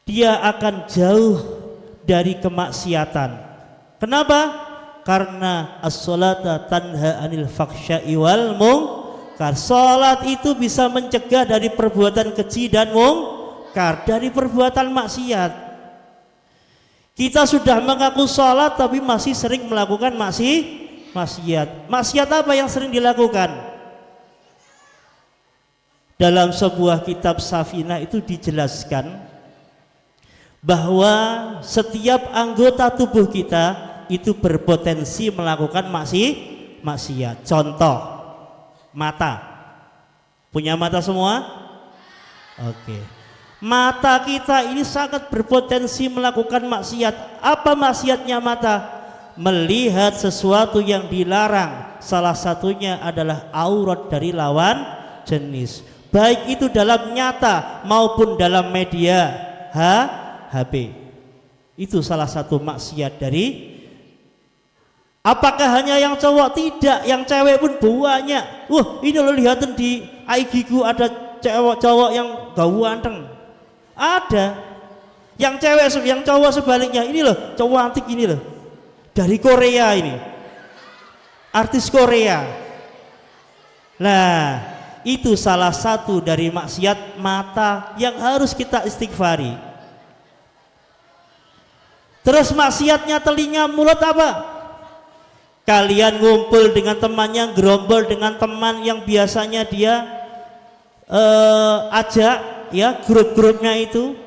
[SPEAKER 1] dia akan jauh dari kemaksiatan. Kenapa? Karena as-sholata tanha anil fakhsya'i wal munkar. Sholat itu bisa mencegah dari perbuatan keji dan mungkar, dari perbuatan maksiat. Kita sudah mengaku sholat tapi masih sering melakukan maksiat. Maksiat apa yang sering dilakukan? Dalam sebuah kitab Safinah itu dijelaskan bahwa setiap anggota tubuh kita itu berpotensi melakukan maksiat. Contoh, mata. Punya mata semua? Oke. Mata kita ini sangat berpotensi melakukan maksiat. Apa maksiatnya mata? Melihat sesuatu yang dilarang. Salah satunya adalah aurat dari lawan jenis, baik itu dalam nyata maupun dalam media HP. Itu salah satu maksiat dari. Apakah hanya yang cowok? Tidak, yang cewek pun banyak. Ini lo lihatin di IG ku ada cowok yang ganteng. Ada. Yang cewek, yang cowok sebaliknya. Ini loh, cowok antik ini loh. Dari Korea ini. Artis Korea. Nah, itu salah satu dari maksiat mata yang harus kita istighfari. Terus maksiatnya telinga, mulut apa? Kalian ngumpul dengan temannya, gerombol dengan teman yang biasanya dia ajak ya, grup-grupnya itu.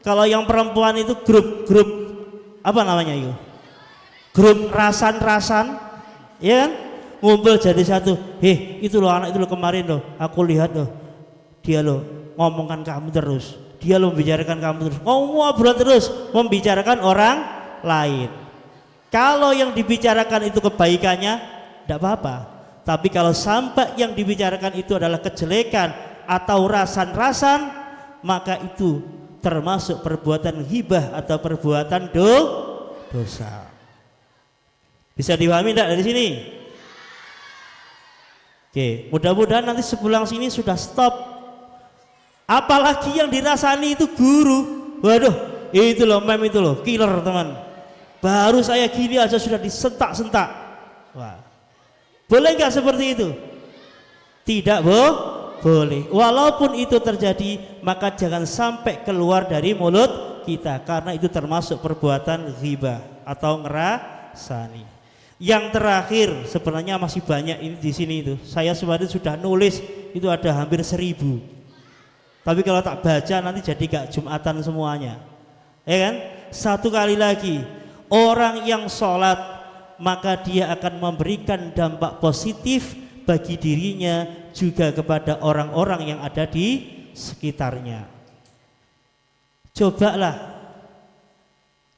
[SPEAKER 1] Kalau yang perempuan itu grup apa namanya itu? Grup rasan-rasan, ya kan? Ngumpul jadi satu. Itu loh anak itu loh kemarin loh, aku lihat loh, dia loh ngomongkan kamu terus, dia loh membicarakan kamu terus, ngobrol terus, membicarakan orang lain. Kalau yang dibicarakan itu kebaikannya, tidak apa-apa. Tapi kalau sampai yang dibicarakan itu adalah kejelekan atau rasan-rasan, maka itu termasuk perbuatan ghibah atau perbuatan dosa. Bisa dipahami tidak dari sini? Oke, mudah-mudahan nanti sepulang sini sudah stop. Apalagi yang dirasani itu guru. Waduh, itu loh mem itu loh, killer teman. Baru saya gini aja sudah disentak-sentak. Wah, boleh nggak seperti itu? Tidak boleh. Walaupun itu terjadi, maka jangan sampai keluar dari mulut kita, karena itu termasuk perbuatan ghibah atau ngerasani. Yang terakhir, sebenarnya masih banyak ini di sini itu. Saya sebenarnya sudah nulis itu ada hampir 1000. Tapi kalau tak baca nanti jadi gak Jumatan semuanya. Ya kan? Satu kali lagi. Orang yang sholat maka dia akan memberikan dampak positif bagi dirinya juga kepada orang-orang yang ada di sekitarnya. Cobalah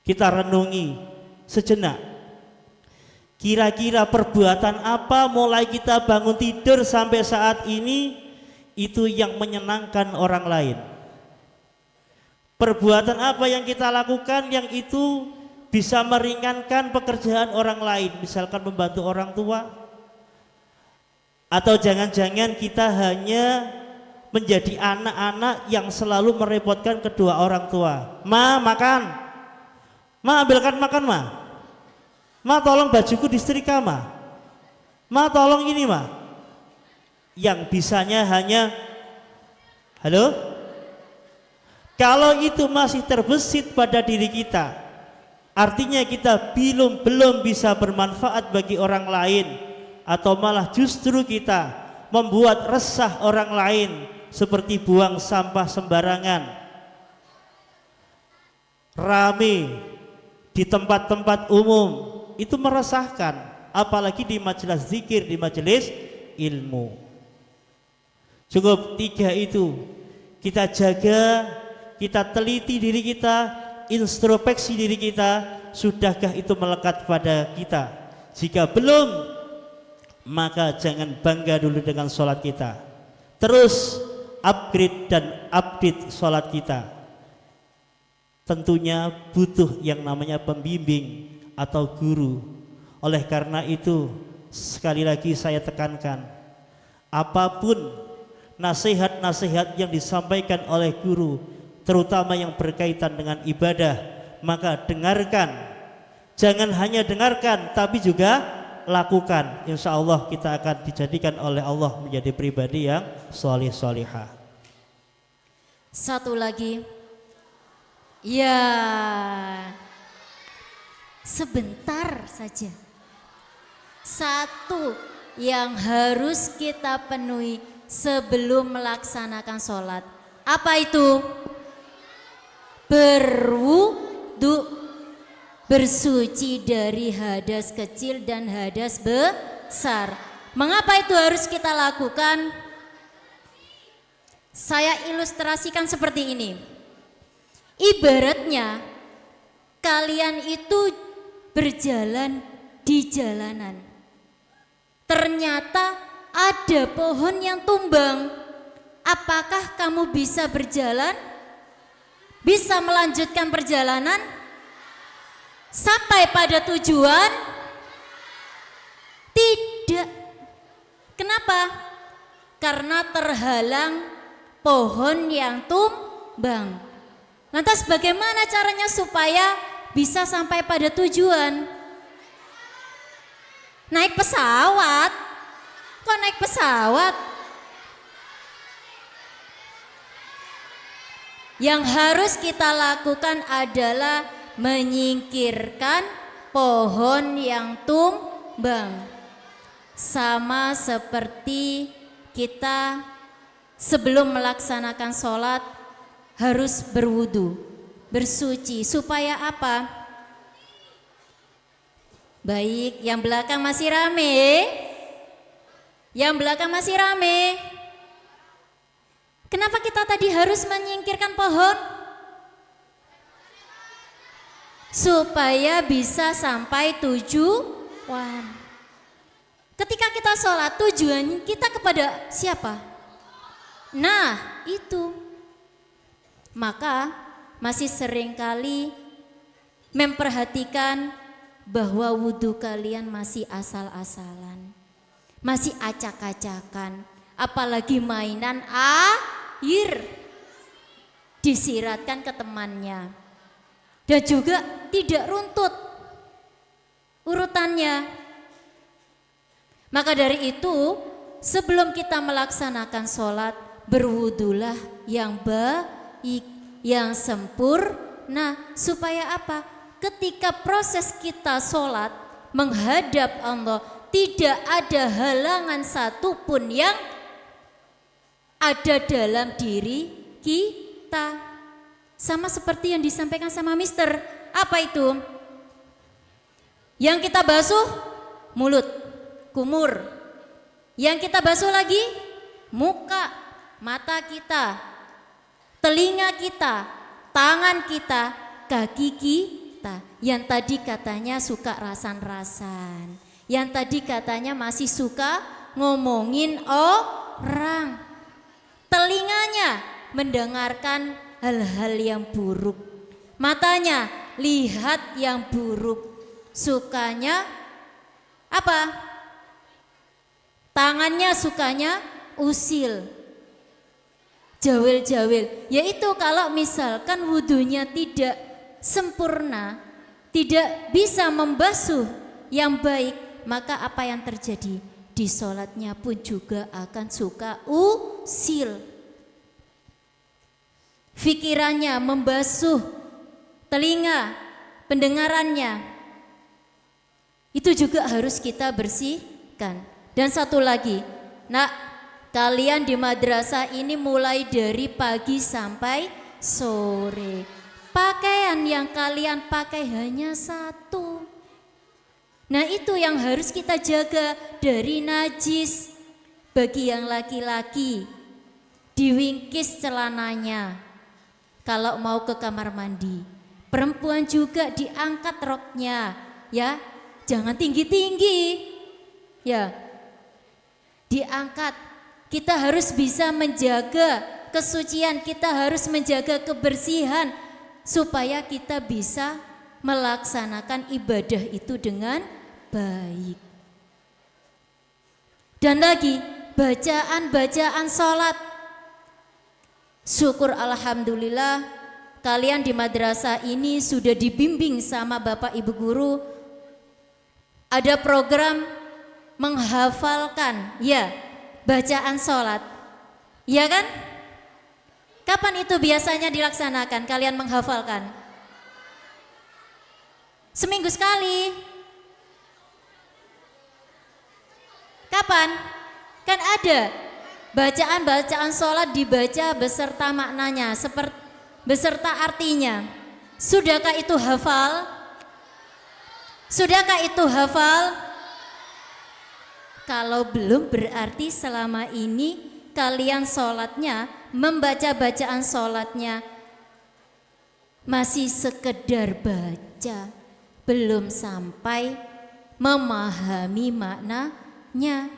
[SPEAKER 1] kita renungi sejenak. Kira-kira perbuatan apa mulai kita bangun tidur sampai saat ini itu yang menyenangkan orang lain? Perbuatan apa yang kita lakukan yang itu bisa meringankan pekerjaan orang lain, misalkan membantu orang tua, atau jangan-jangan kita hanya menjadi anak-anak yang selalu merepotkan kedua orang tua. Ma, makan. Ma, ambilkan makan, ma. Ma, tolong bajuku disetrika, ma. Ma tolong ini ma. Yang bisanya hanya halo. Kalau itu masih terbesit pada diri kita, artinya kita belum bisa bermanfaat bagi orang lain, atau malah justru kita membuat resah orang lain seperti buang sampah sembarangan, rame di tempat-tempat umum, itu meresahkan, apalagi di majelis zikir, di majelis ilmu. Cukup 3 itu kita jaga, kita teliti diri kita, introspeksi diri kita, sudahkah itu melekat pada kita? Jika belum, maka jangan bangga dulu dengan sholat kita, terus upgrade dan update sholat kita. Tentunya butuh yang namanya pembimbing atau guru. Oleh karena itu, sekali lagi saya tekankan, apapun nasihat-nasihat yang disampaikan oleh guru, terutama yang berkaitan dengan ibadah, maka dengarkan. Jangan hanya dengarkan, tapi juga lakukan. Insya Allah kita akan dijadikan oleh Allah menjadi pribadi yang sholih-sholihah.
[SPEAKER 2] Satu lagi, ya sebentar saja. Satu yang harus kita penuhi sebelum melaksanakan sholat. Apa itu? Berwudu, bersuci dari hadas kecil dan hadas besar. Mengapa itu harus kita lakukan? Saya ilustrasikan seperti ini. Ibaratnya kalian itu berjalan di jalanan, ternyata ada pohon yang tumbang. Apakah kamu bisa berjalan? Bisa melanjutkan perjalanan sampai pada tujuan? Tidak. Kenapa? Karena terhalang pohon yang tumbang. Lantas bagaimana caranya supaya bisa sampai pada tujuan? Naik pesawat. Kok naik pesawat? Yang harus kita lakukan adalah menyingkirkan pohon yang tumbang. Sama seperti kita sebelum melaksanakan sholat harus berwudu, bersuci. Supaya apa? Baik, yang belakang masih rame. Yang belakang masih rame. Kenapa kita tadi harus menyingkirkan pohon? Supaya bisa sampai tujuan. Ketika kita sholat, tujuan kita kepada siapa? Nah, itu. Maka masih seringkali memperhatikan bahwa wudhu kalian masih asal-asalan, masih acak-acakan, apalagi mainan air disiratkan ke temannya, dan juga tidak runtut urutannya. Maka dari itu, sebelum kita melaksanakan sholat, berwudulah yang baik, yang sempurna. Supaya apa? Ketika proses kita sholat menghadap Allah, tidak ada halangan satupun yang ada dalam diri kita. Sama seperti yang disampaikan sama Mister. Apa itu? Yang kita basuh mulut, kumur. Yang kita basuh lagi muka, mata kita, telinga kita, tangan kita, kaki kita. Yang tadi katanya suka rasan-rasan, yang tadi katanya masih suka ngomongin orang. Telinganya mendengarkan hal-hal yang buruk, matanya lihat yang buruk, sukanya apa? Tangannya sukanya usil, jawil-jawil. Yaitu kalau misalkan wudunya tidak sempurna, tidak bisa membasuh yang baik, maka apa yang terjadi? di sholatnya pun juga akan suka usil. Fikirannya membasuh telinga, pendengarannya. Itu juga harus kita bersihkan. Dan satu lagi, nak, kalian di madrasah ini mulai dari pagi sampai sore. Pakaian yang kalian pakai hanya satu. Nah, itu yang harus kita jaga dari najis. Bagi yang laki-laki, diwingkis celananya kalau mau ke kamar mandi. Perempuan juga diangkat roknya, ya. Jangan tinggi-tinggi. Ya. Diangkat. Kita harus bisa menjaga kesucian, kita harus menjaga kebersihan supaya kita bisa melaksanakan ibadah itu dengan baik. Dan lagi, bacaan-bacaan sholat. Syukur alhamdulillah kalian di madrasah ini sudah dibimbing sama Bapak Ibu guru. Ada program menghafalkan, ya, bacaan sholat. Ya kan? Kapan itu biasanya dilaksanakan, kalian menghafalkan? Seminggu sekali. Kapan? Kan ada bacaan-bacaan sholat dibaca beserta maknanya, beserta artinya. Sudahkah itu hafal? Sudahkah itu hafal? Kalau belum berarti selama ini kalian sholatnya, membaca bacaan sholatnya masih sekedar baca, belum sampai memahami maknanya.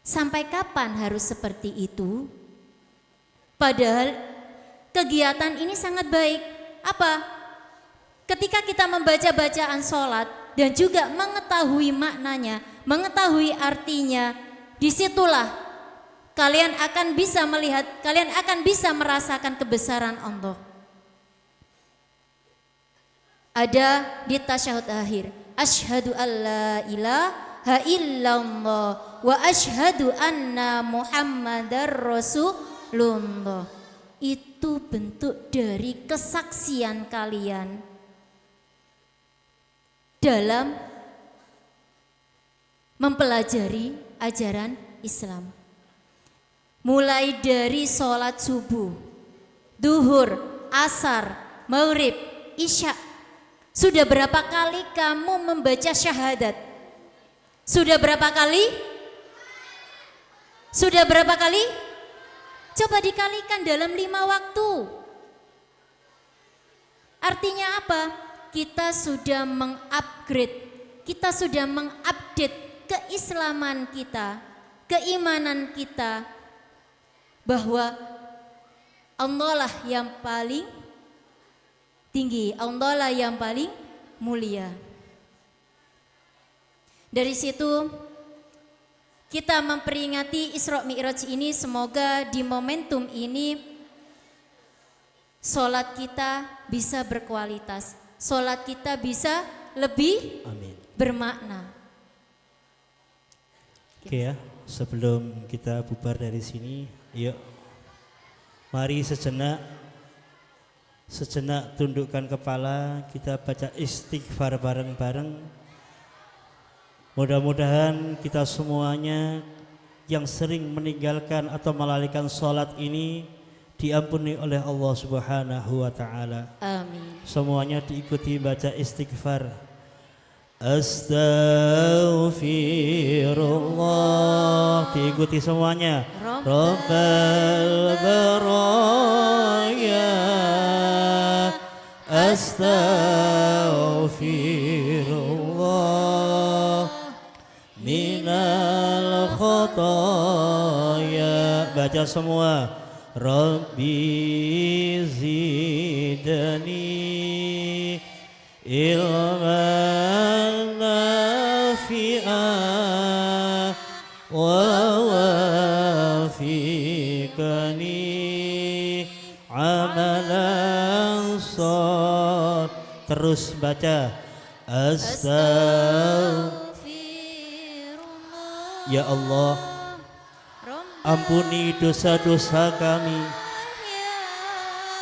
[SPEAKER 2] Sampai kapan harus seperti itu? Padahal kegiatan ini sangat baik. Apa? Ketika kita membaca bacaan sholat dan juga mengetahui maknanya, mengetahui artinya, disitulah kalian akan bisa melihat, kalian akan bisa merasakan kebesaran Allah. Ada di tasyahud akhir, asyhadu alla ilaha illallah wa asyhadu anna muhammadar rasulullah. Itu bentuk dari kesaksian kalian dalam mempelajari ajaran Islam. Mulai dari sholat subuh, duhur, asar, maghrib, isya. Sudah berapa kali kamu membaca syahadat? Sudah berapa kali? Sudah berapa kali? Coba dikalikan dalam 5 waktu. Artinya apa? Kita sudah mengupgrade, kita sudah mengupdate keislaman kita, keimanan kita, bahwa Allah lah yang paling tinggi, Allah lah yang paling mulia. Dari situ kita memperingati Isra Mi'raj ini, semoga di momentum ini sholat kita bisa berkualitas, sholat kita bisa lebih bermakna.
[SPEAKER 1] Oke ya, sebelum kita bubar dari sini, yuk mari sejenak tundukkan kepala, kita baca istighfar bareng-bareng. Mudah-mudahan kita semuanya yang sering meninggalkan atau melalaikan sholat ini diampuni oleh Allah Subhanahu wa ta'ala.
[SPEAKER 2] Amin.
[SPEAKER 1] Semuanya diikuti baca istighfar. Astaghfirullah, diikuti semuanya. Rabbal baraya, astaghfirullah minal khotaya. Baca semua. Rabbi zidni ilman nafi'an wa wafiqani amalan shalihan. Terus baca astaghfirullah Ya Allah, ampuni dosa-dosa kami,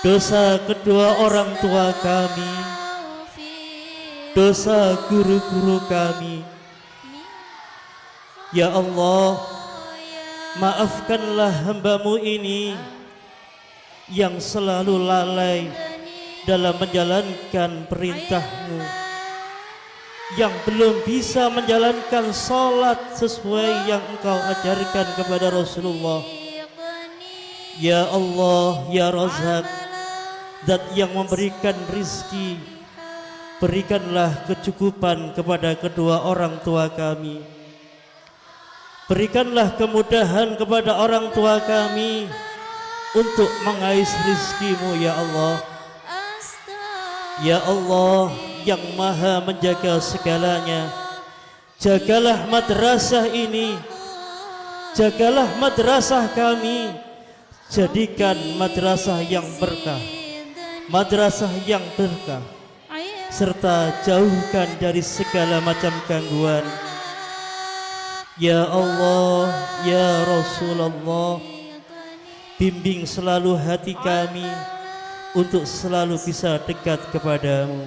[SPEAKER 1] dosa kedua orang tua kami, dosa guru-guru kami. Ya Allah, maafkanlah hamba-Mu ini yang selalu lalai dalam menjalankan perintah-Mu, yang belum bisa menjalankan salat sesuai yang Engkau ajarkan kepada Rasulullah. Ya Allah, Ya Razak, Zat yang memberikan rizki, berikanlah kecukupan kepada kedua orang tua kami. Berikanlah kemudahan kepada orang tua kami untuk mengais rizki-Mu, Ya Allah. Ya Allah yang maha menjaga segalanya, jagalah madrasah ini, jagalah madrasah kami, jadikan madrasah yang berkah, madrasah yang berkah, serta jauhkan dari segala macam gangguan. Ya Allah, Ya Rasulullah, bimbing selalu hati kami untuk selalu bisa dekat kepadamu.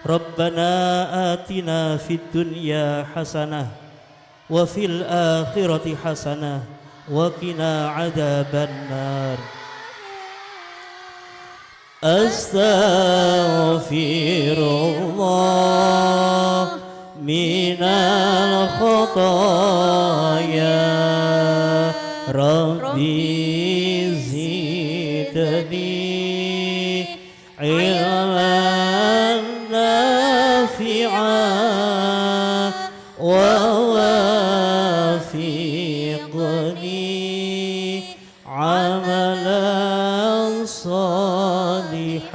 [SPEAKER 1] Rabbana atina fid dunya hasanah wa fil akhirati hasanah wa qina adzabannar. Astaghfirullah minal khotaya Rabbi zidni ilman nafi'an wa wafiqni amalan salihah.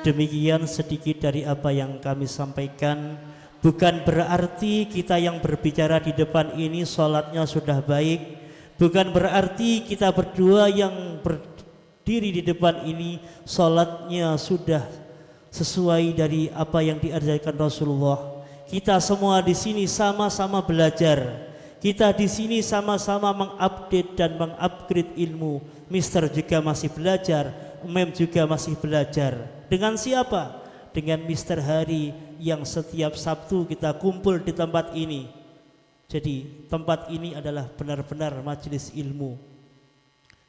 [SPEAKER 1] Demikian sedikit dari apa yang kami sampaikan. Bukan berarti kita yang berbicara di depan ini sholatnya sudah baik. Bukan berarti kita berdua yang berdiri di depan ini sholatnya sudah sesuai dari apa yang diajarkan Rasulullah. Kita semua di sini sama-sama belajar. Kita di sini sama-sama mengupdate dan mengupgrade ilmu. Mister juga masih belajar, Mem juga masih belajar. Dengan siapa? Dengan Mister Hari yang setiap Sabtu kita kumpul di tempat ini. Jadi tempat ini adalah benar-benar majelis ilmu.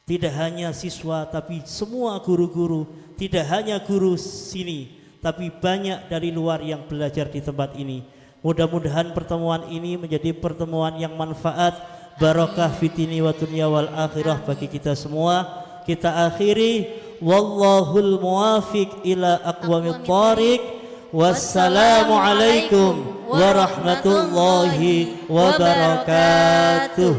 [SPEAKER 1] Tidak hanya siswa tapi semua guru-guru, tidak hanya guru sini tapi banyak dari luar yang belajar di tempat ini. Mudah-mudahan pertemuan ini menjadi pertemuan yang manfaat, barakah fitini wa dunya wal akhirah bagi kita semua. Kita akhiri, wallahul muwafiq ila aqwamit thariq. Wassalamualaikum warahmatullahi wabarakatuh.